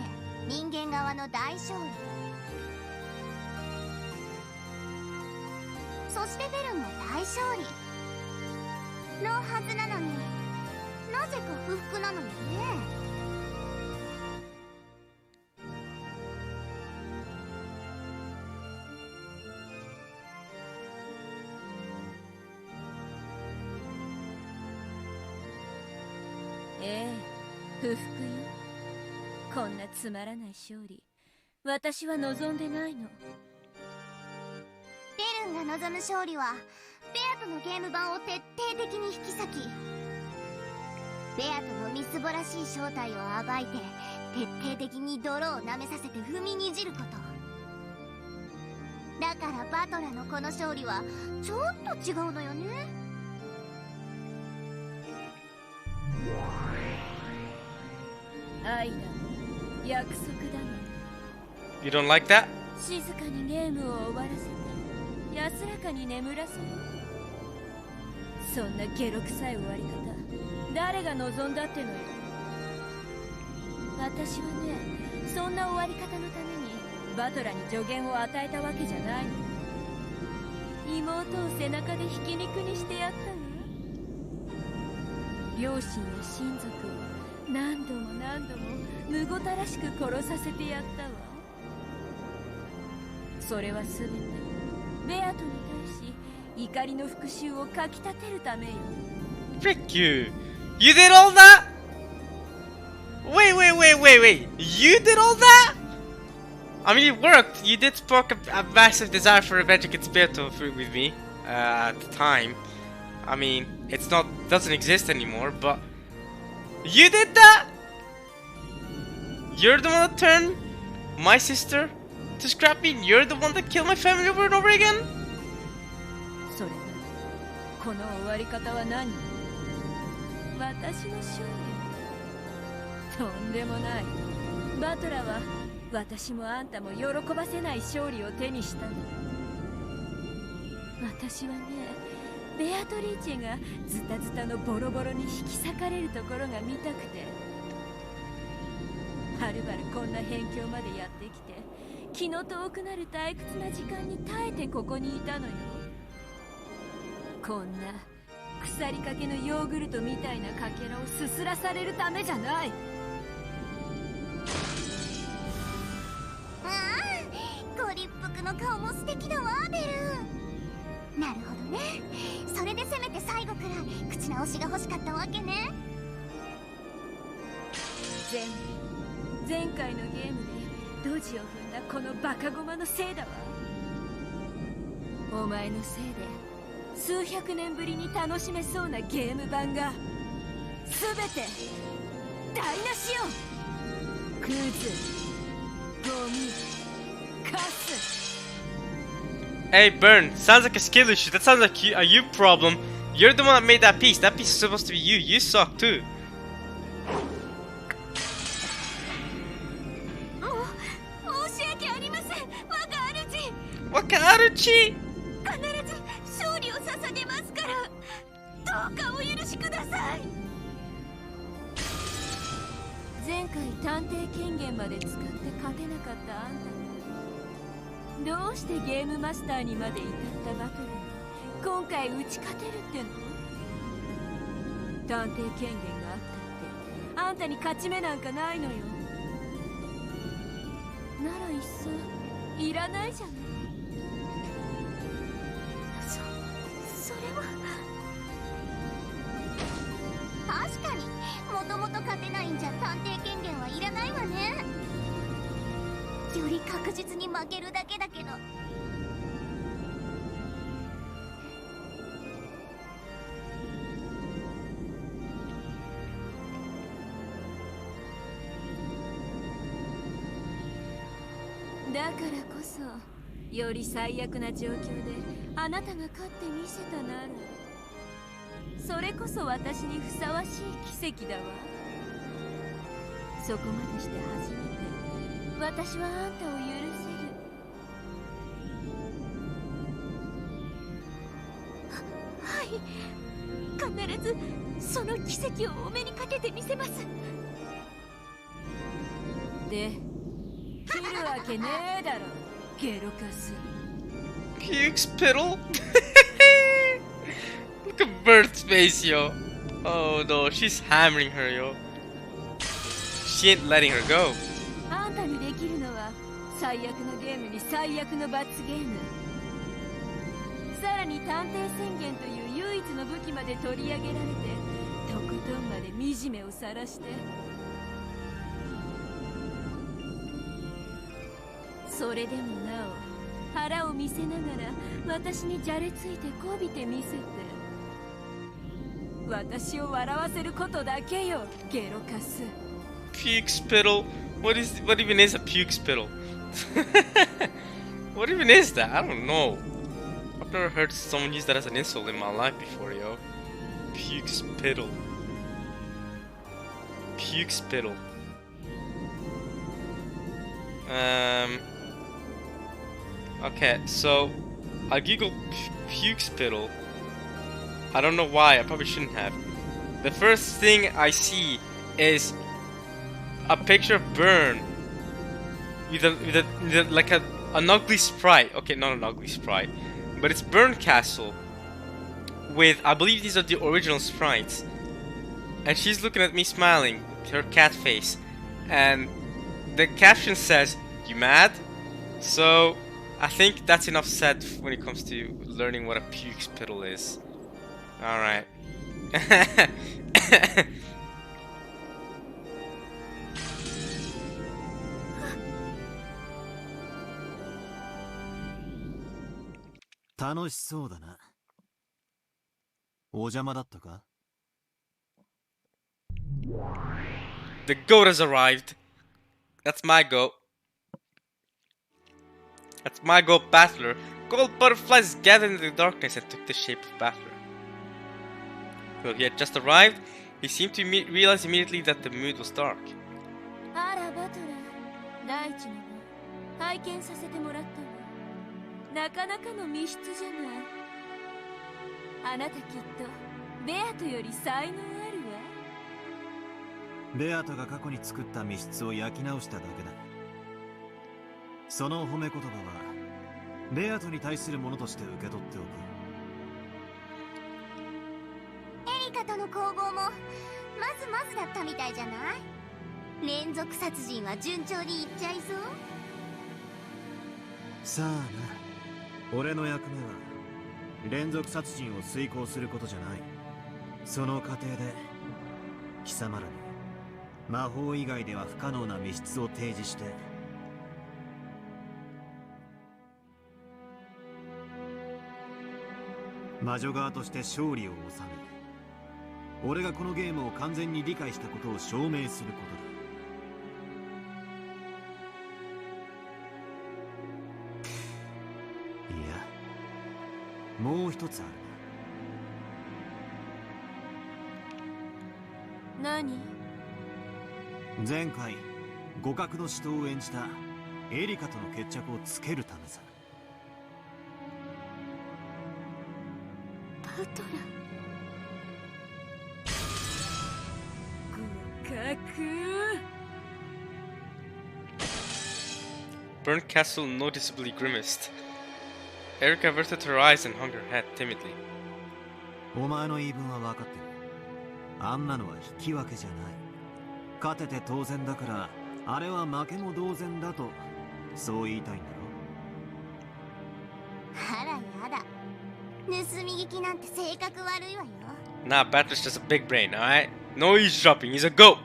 人間側の大勝利。そしてベルンも大勝利のはずなのに、なぜか不服なのよね。ええ、不服よ。こんなつまらない勝利、私は望んでないの。ベルンが望む勝利はベアとのゲーム版を徹底的に引き裂き、ベアとのみすぼらしい正体を暴いて徹底的に泥を舐めさせて踏みにじること。だからバトラのこの勝利はちょっと違うのよね。愛だの、約束だの。 You don't like that? 静かにゲームを終わらせて安らかに眠らせる。そんなゲロ臭い終わり方、誰が望んだってのよ。私はね、そんな終わり方のためにバトラに助言を与えたわけじゃないの。妹を背中でひき肉にしてやったわ。両親や親族を何度も何度もむごたらしく殺させてやったわ。それは全てベアトに対し怒りの復讐をかきたてるためよ。 Frick you! You did all that? Wait! You did all that? I mean, it worked. You did spark a massive desire for revenge against Beato with me at the time. I mean, doesn't exist anymore, but you did that? You're the one that turned my sister to scrap me? You're the one that killed my family over and over again? それはこの終わり方は何？私の勝利。とんでもない。バトラは私もあんたも喜ばせない勝利を手にしたの。私はね、ベアトリーチェがズタズタのボロボロに引き裂かれるところが見たくて、はるばるこんな辺境までやってきて気の遠くなる退屈な時間に耐えてここにいたのよ。こんな腐りかけのヨーグルトみたいなかけらをすすらされるためじゃない。ああ、ご立腹のの顔も素敵だわベル。なるほどね。それでせめて最後くらい口直しが欲しかったわけね。前回のゲームでドジを踏んだこのバカゴマのせいだわ。お前のせいで数百年ぶりに楽しめそうなゲーム版が全て台無しよ。クズ、ゴミ、カス。Hey, Burn, sounds like a skill issue. That sounds like a you problem. You're the one that made that piece. That piece is supposed to be you. You suck too. 申し訳ありません、What can 必ず勝利を捧げますから、どうかお許しください。前回探偵権限まで使って勝てなかったあんたがどうしてゲームマスターにまで至ったバトルに今回打ち勝てるっての？探偵権限があったってあんたに勝ち目なんかないのよ。ならいっそいらないじゃない。それは確かにもともと勝てないんじゃ探偵権限はいらないわね。より確実に負けるだけだけど。だからこそより最悪な状況であなたが勝ってみせたならそれこそ私にふさわしい奇跡だわ。そこまでして初めて私はあんたを許せる。はい、必ずその奇跡をお目にかけてみせます。で来るわけねえだろゲロカス。 Puke spittle? Look at Bert's face, yo. Oh no, she's hammering her, yo. She ain't letting her go. あんたにできるのは最悪のゲームに最悪の罰ゲーム、さらに探偵宣言という唯一の武器まで取り上げられてとことんまで惨めを晒して、それでもなお腹を見せながら私にじゃれついてこびてみせて私を笑わせることだけよゲロカス。 Puke spittle? What even is a puke spittle? What even is that? I don't know. I've never heard someone use that as an insult in my life before, yo. Puke spittle. Puke spittle. Okay, so I googled puke spittle. I don't know why, I probably shouldn't have. The first thing I see is a picture of Burn with like an ugly sprite. Okay, not an ugly sprite, but it's Burn Castle with, I believe these are the original sprites, and she's looking at me smiling with her cat face, and the caption says, "You mad?" So I think that's enough said when it comes to learning what a puke spittle is. Alright. 楽しそうだな。お邪魔だったか？ The goat has arrived. That's my goat. That's my goat, Battler. Gold butterflies gathered in the darkness and took the shape of Battler. Well, he had just arrived. He seemed to realize immediately that the mood was dark. あらバトラー、第一のは拝見させてもらったわ。なかなかの密室じゃない。あなたきっとベアトより才能あるわ。ベアトが過去に作った密室を焼き直しただけだ。その褒め言葉はベアトに対するものとして受け取っておく。エリカとの攻防もまずだったみたいじゃない。連続殺人は順調にいっちゃいそう。さあな、俺の役目は連続殺人を遂行することじゃない。その過程で貴様らに魔法以外では不可能な密室を提示して、魔女側として勝利を収め、俺がこのゲームを完全に理解したことを証明することだ。いや、もう一つある。何？前回互角の死闘を演じたエリカとの決着をつけるためさ。バトラ互角。 Burnt Castle noticeably grimaced. Erica averted her eyes and hung her head timidly. お前の言い分は分かってる。あんなのは引き分けじゃない。勝てて当然だから、あれは負けも同然だと、そう言いたいんだろ。あらやだ、盗み聞きなんて性格悪いわよ。 Nah, Battler's just a big brain, alright? No eavesdropping, he's a goat!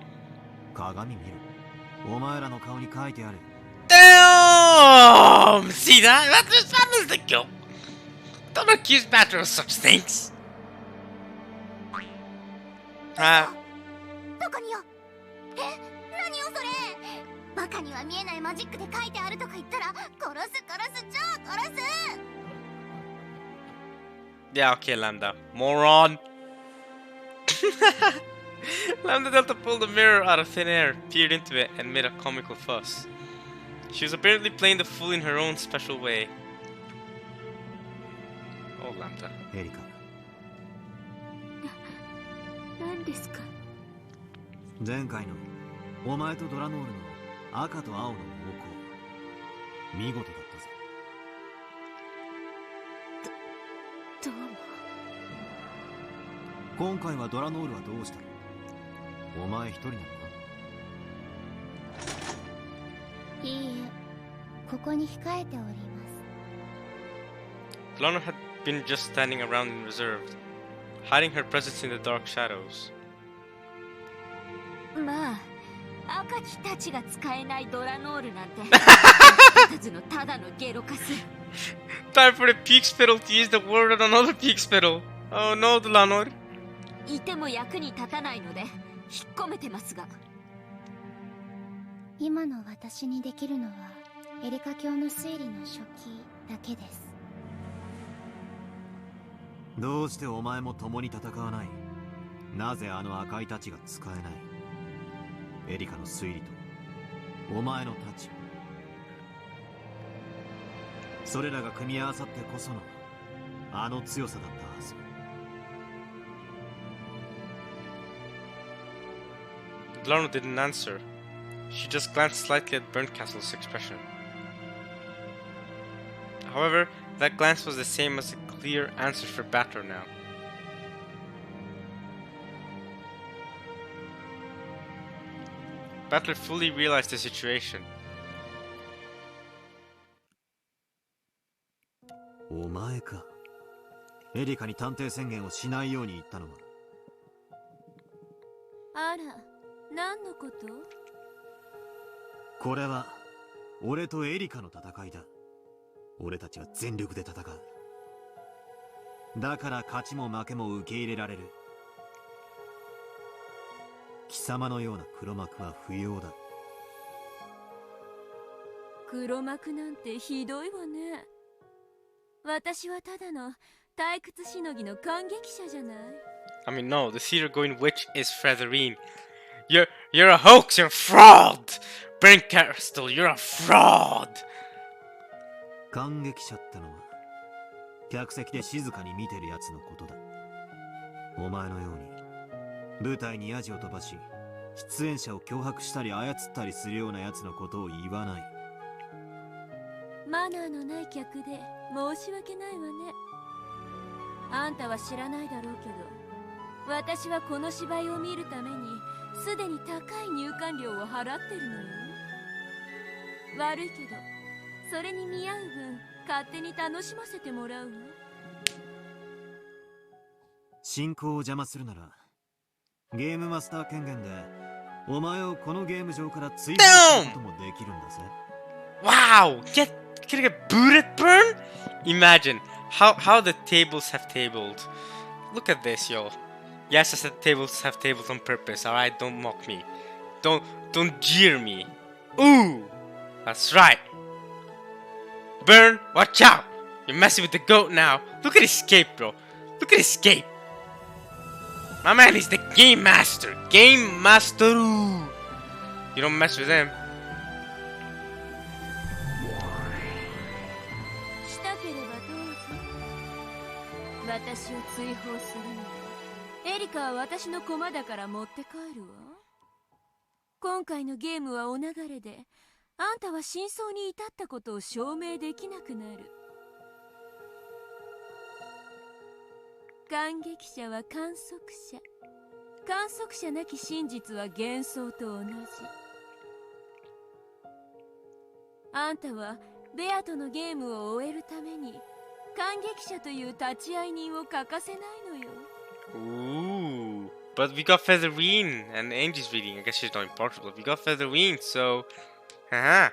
鏡見る。お前らの顔に書いてある。Damn! See that? Battler's the goat! Don't accuse Battler of such things! どこによ。何よそれ。バカには見えないマジックで書いてあるとか言ったら殺す超殺す。 Yeah, okay, Lambda. Moron! Lambda Delta pulled a mirror out of thin air, peered into it, and made a comical fuss. She was apparently playing the fool in her own special way. Oh, Lambda. エリカ。何ですか？前回のお前とドラノールの赤と青の猛攻、見事だったぜ。どうも。今回はドラノールはどうしたの？お前一人なのか？いいえ、ここに控えております。 Lana had been just standing around in reserve, hiding her presence in the dark shadows. まあ、赤きたちが使えないドラノールなんて数のただのゲロカス。 Time for the peak spittle to use the word on another peak spittle. Oh no, Lanor. いても役に立たないので引っ込めてますが。今の私にできるのはエリカ教の推理の初期だけです。どうしてお前も共に戦わない？なぜあの赤い太刀が使えない？エリカの推理とお前の太刀、それらが組み合わさってこそのあの強さだったはず。Lana didn't answer. She just glanced slightly at Burnt Castle's expression. However, that glance was the same as a clear answer for Battler now. Battler fully realized the situation. お前か。エリカに探偵宣言をしないように言ったのは。あら、何のこと？これは俺とエリカの戦いだ。俺たちは全力で戦う。だから勝ちも負けも受け入れられる。貴様のような黒幕は不要だ。黒幕なんてひどいわね。私はただの退屈しのぎの感激者じゃない。 I mean, no, the theater-going witch is Featherine. You're a hoax, you're a fraud! Burnt Castle, you're a fraud! 感激者ってのは客席で静かに見てるやつのことだ。お前のように舞台にヤジを飛ばし出演者を脅迫したり操ったりするようなやつのことを言わない。マナーのない客で申し訳ないわね。あんたは知らないだろうけど、私はこの芝居を見るためにすでに高い入館料を払ってるのよ。悪いけどそれに見合う分勝手に楽しませてもらうわ。進行を邪魔するならゲームマスター権限でお前をこのゲーム上から追放することもできるんだぜ。 Wow! Can I get booted, Burn? Imagine how the tables have tabled. Look at this, yo. Yes, I said tables have tables on purpose. All right, don't mock me. Don't jeer me. Ooh, that's right. Burn, watch out! You're messing with the goat now. Look at Escape, bro. Look at Escape. My man is the game master. Game master. You don't mess with him. したければどうぞ。私を追放するのはエリカは私の駒だから持って帰るわ。今回のゲームはお流れで、あんたは真相に至ったことを証明できなくなる。感激者は観測者、観測者なき真実は幻想と同じ。あんたはベアとのゲームを終えるために感激者という立ち会い人を欠かせないのよ。Ooh, but we got Featherine and Angie's reading. I guess she's not in Portugal. We got Featherine, so haha.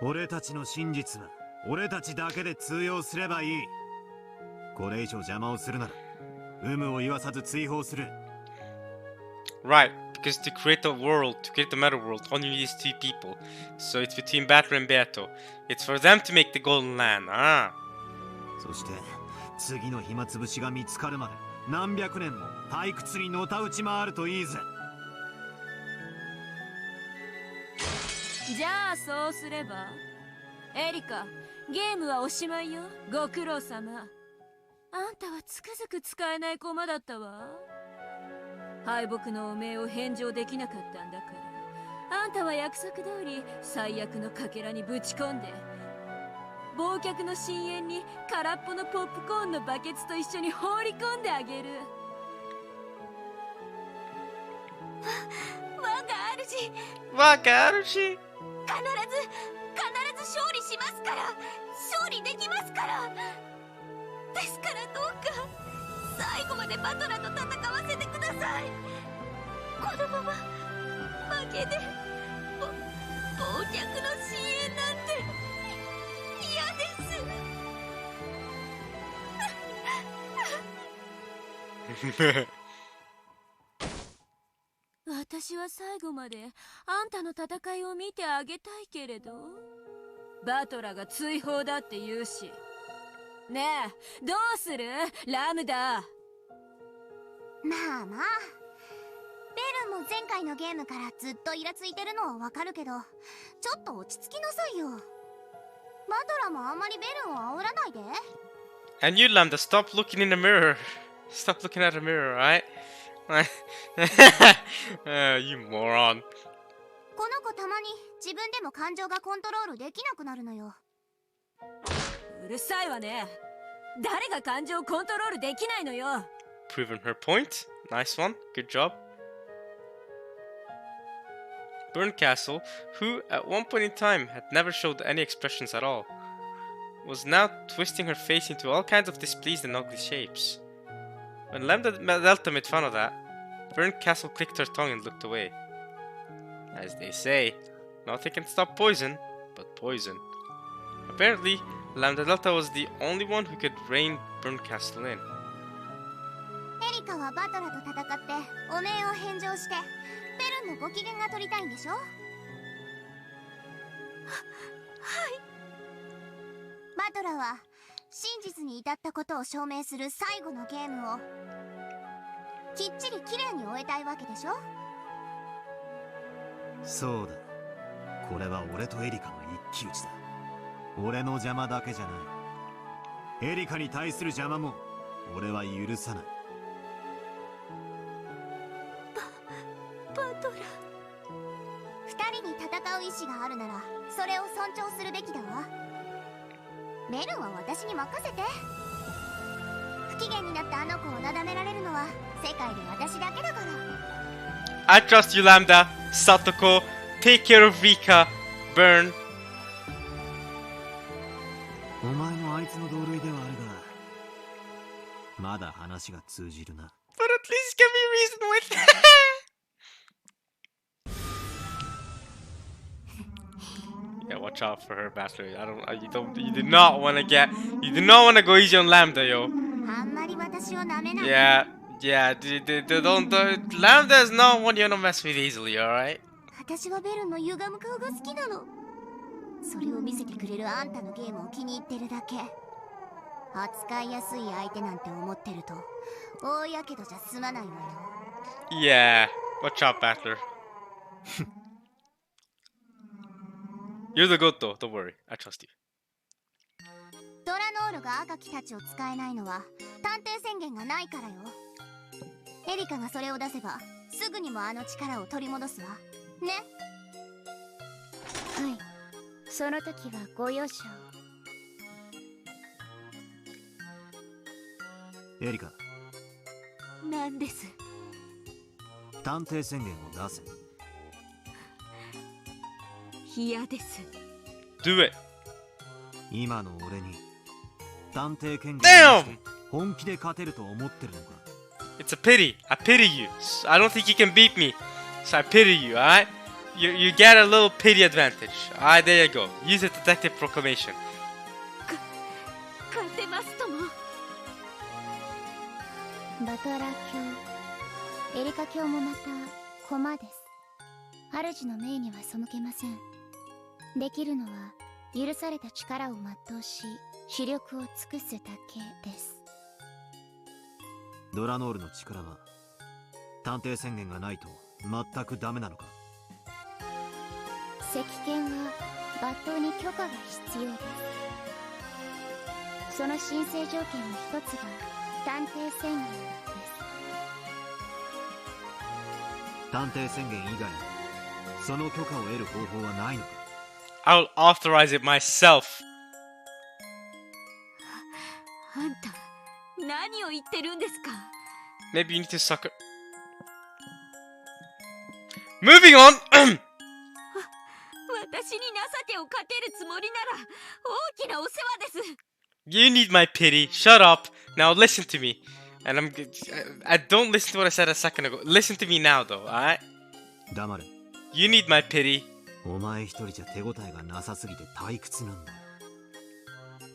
俺たちの真実は俺たちだけで通用すればいい。これ以上邪魔をするなら有無を言わさず追放する。 Right, because to create a world, to create a meta world, all you need is two people. So it's between Battler and Beato. It's for them to make the golden land. Ah. そして次の暇つぶしが見つかるまで何百年も退屈にのたうち回るといいぜ。じゃあそうすればエリカ、ゲームはおしまいよ。ご苦労様。あんたはつくづく使えない駒だったわ。敗北の汚名を返上できなかったんだから、あんたは約束通り最悪のかけらにぶち込んで、忘却の深淵に空っぽのポップコーンのバケツと一緒に放り込んであげる。我が主。必ず勝利しますから。勝利できますから。ですからどうか最後までバトラと戦わせてください。このまま負けで忘却の深淵なんて嫌です。私は最後まであんたの戦いを見てあげたいけれど、バトラが追放だって言うし。ねえ、どうするラムダ。まあまあ、ベルも前回のゲームからずっとイラついてるのはわかるけど、ちょっと落ち着きなさいよ。バトラもあんまりベルを煽らないで。 And you, Lambda, stop looking in the mirror. Stop looking at the mirror, right? You moron. この子たまに自分でも感情がコントロールできなくなるのよ。うるさいわね。誰が感情をコントロールできないのよ。 Proven her point. Nice one. Good job. Burncastle, who at one point in time had never showed any expressions at all, was now twisting her face into all kinds of displeased and ugly shapes. When Lambda Delta made fun of that, Burncastle clicked her tongue and looked away. As they say, nothing can stop poison but poison. Apparently, Lambda Delta was the only one who could rein Burncastle in. エリカはバトラと戦って汚名を返上してベルンのご機嫌が取りたいんでしょ。はい。バトラは真実に至ったことを証明する最後のゲームをきっちり綺麗に終えたいわけでしょ。そうだ、これは俺とエリカの一騎打ちだ。俺の邪魔だけじゃない、エリカに対する邪魔も俺は許さない。バトラ、二人に戦う意志があるならそれを尊重するべきだわ。ベルンは私に任せて。不機嫌になったあの子をなだめられるのは世界で私だけだから。 I trust you, Lambda. Satoko, take care of Rika. Burn. お前もあいつの同類ではあるが、まだ話が通じるな。But at least give me reason with. Yeah, watch out for her, Bachelor. You do not want to you do not want to go easy on Lambda, yo. あんまり私をなめない。 Yeah, don't, Lambda is not one you want to mess with easily, alright? 私はベルンの歪む顔が好きなの。それを見せてくれるあんたのゲームを気に入ってるだけ。扱いやすい相手なんて思ってると大やけどじゃ済まないわよ。 Yeah, watch out, Bachelor. You're the good though, don't worry. I trust you. ドラノールが赤きたちを使えないのは探偵宣言がないからよ。エリカがそれを出せばすぐにもあの力を取り戻すわね。はい、その時はご容赦を。エリカ、なんです。探偵宣言を出せ。嫌です。 Do it. 今の俺に探偵権限 Damn! をして本気で勝てると思ってるのか。 It's a pity. I pity you. I don't think you can beat me. So I pity you, alright? You get a little pity advantage. Alright, there you go. Use the detective proclamation. 勝てますとも。バトラー卿、エリカ卿もまた駒です。主の命には背けません。できるのは許された力を全うし、視力を尽くすだけです。ドラノールの力は探偵宣言がないと全くダメなのか。石剣は抜刀に許可が必要です。その申請条件の一つが探偵宣言です。探偵宣言以外にその許可を得る方法はないのか。 I'll authorize it myself. あんた何を言ってるんですか。 Maybe you need to suck it. Moving on! 私に情けをかけるつもりなら大きなお世話です。 You need my pity. Shut up. Now listen to me. And I don't listen to what I said a second ago. Listen to me now, though, alright? 黙れ。 You need my pity. お前一人じゃ手応えがなさすぎて退屈なんだよ。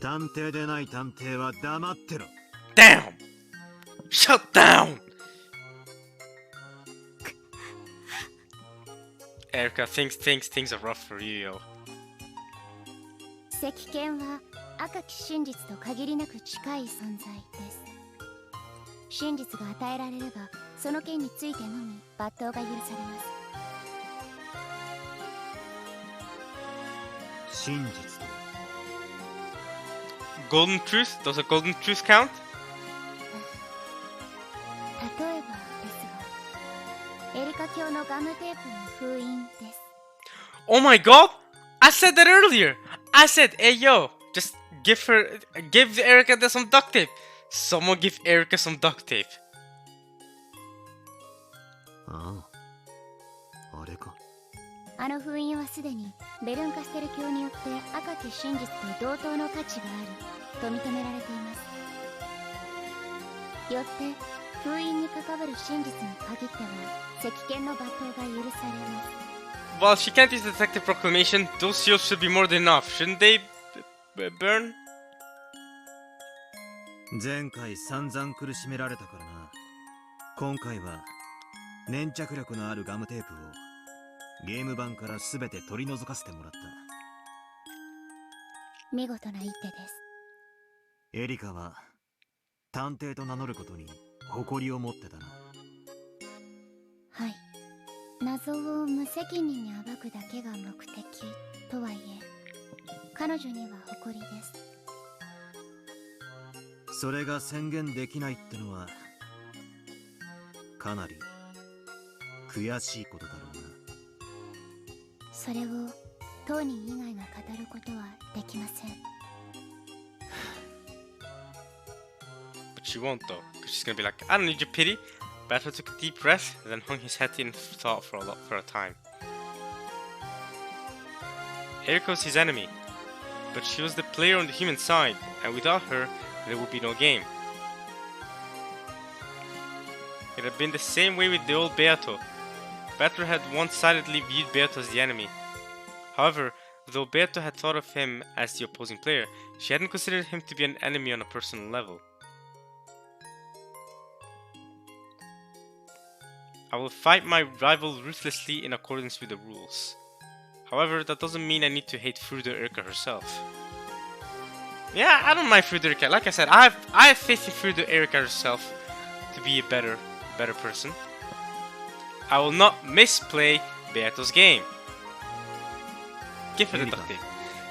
探偵でない探偵は黙ってろ。 Damn! Shut down! Erica, things are rough for you, yo. 石剣は赤き真実と限りなく近い存在です。真実が与えられれば、その件についてのみ抜刀が許されます。真実と Golden truth? Does a golden truth count? 例えばですが、エリカ卿のガムテープの封印です。 Oh my god! I said that earlier! I said, hey yo, just give Erica some duct tape. Someone give Erica some duct tape. ああ、あれか。あの封印はすでにベルンカステル卿によって赤き真実と同等の価値があると認められています。よって封印に関わる真実に限っては石剣の抜刀が許されます。 Well, she can't use the detective proclamation. Those seals should be more than enough, shouldn't they, Burn? 前回散々苦しめられたからな。今回は粘着力のあるガムテープをゲーム版から全て取り除かせてもらった。見事な一手です。エリカは探偵と名乗ることに誇りを持ってたな。はい。謎を無責任に暴くだけが目的とはいえ、彼女には誇りです。それが宣言できないってのはかなり悔しいことだろうな。それを当人以外が語ることはできません。She won't though, because she's gonna be like, I don't need your pity. Battler took a deep breath, then hung his head in thought for a time. Eriko's his enemy, but she was the player on the human side, and without her, there would be no game. It had been the same way with the old Beato. Battler had one-sidedly viewed Beato as the enemy. However, though Beato had thought of him as the opposing player, she hadn't considered him to be an enemy on a personal level. I will fight my rival ruthlessly in accordance with the rules. However, that doesn't mean I need to hate Furudo Erika herself. Yeah, I don't mind Furudo Erika. Like I said, I have faith in Furudo Erika herself to be a better person. I will not misplay Beato's game. Give her the duct tape.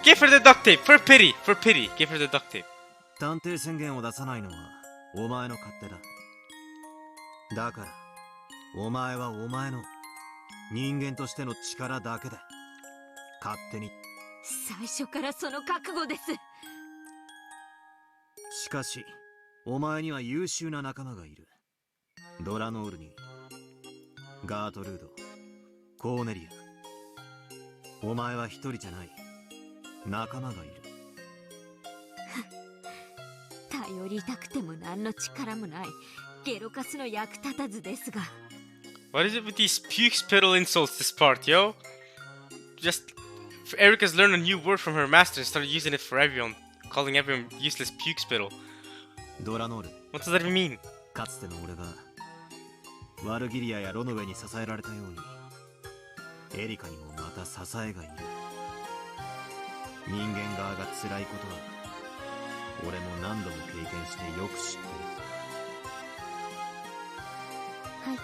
Give her the duct tape! For pity! For pity! Give her the duct tape. 探偵宣言を出さないのはお前の勝手だ。だからお前はお前の人間としての力だけで勝手に。最初からその覚悟です。しかしお前には優秀な仲間がいる。ドラノールにガートルード、コーネリア。お前は一人じゃない。仲間がいる。頼りたくても何の力もないゲロカスの役立たずですが。What is it with these puke spittle insults this part, yo? Just Erika's learned a new word from her master and started using it for everyone, calling everyone useless puke spittle. ドラノール。 What does that even mean? かつての俺がワルギリアやロノウェに支えられたようにエリカにもまた支えがいる。人間側が辛いことは俺も何度も経験してよく知ってる。はい、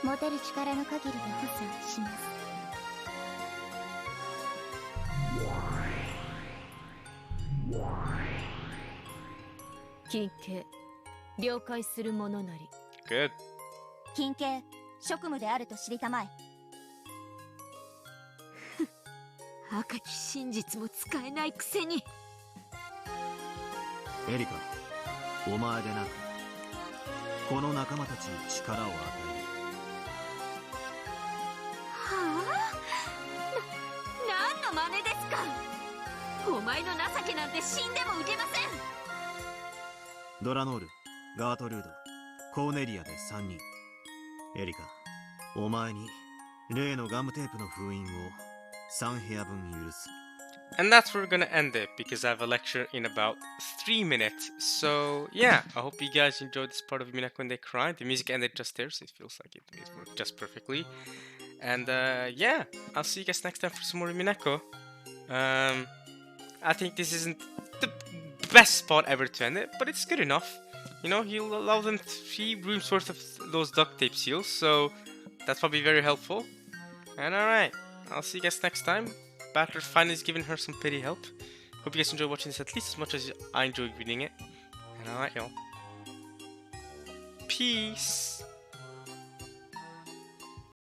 持てる力の限りで補佐します。近景了解するものなり。 Good. 近景職務であると知りたまえ。赤き真実も使えないくせに。エリカ、お前でなくこの仲間たちに力を与える。はあ？何の真似ですか？お前の情けなんて死んでも受けません。ドラノール、ガートルード、コーネリアで3人。エリカ、お前に例のガムテープの封印を3部屋分許す。 And that's where we're gonna end it because I have a lecture in about 3 minutes. So yeah, I hope you guys enjoyed this part of Umineko when they cried. The music ended just there, so it feels like it worked just perfectly. And yeah, I'll see you guys next time for some more Umineko. I think this isn't the best spot ever to end it, but it's good enough. You know, he'll allow them 3 rooms worth of those duct tape seals, so that's probably very helpful. And alright, I'll see you guys next time. Battler finally has given her some pity help. Hope you guys enjoy watching this at least as much as I enjoyed reading it. And alright, y'all. Peace!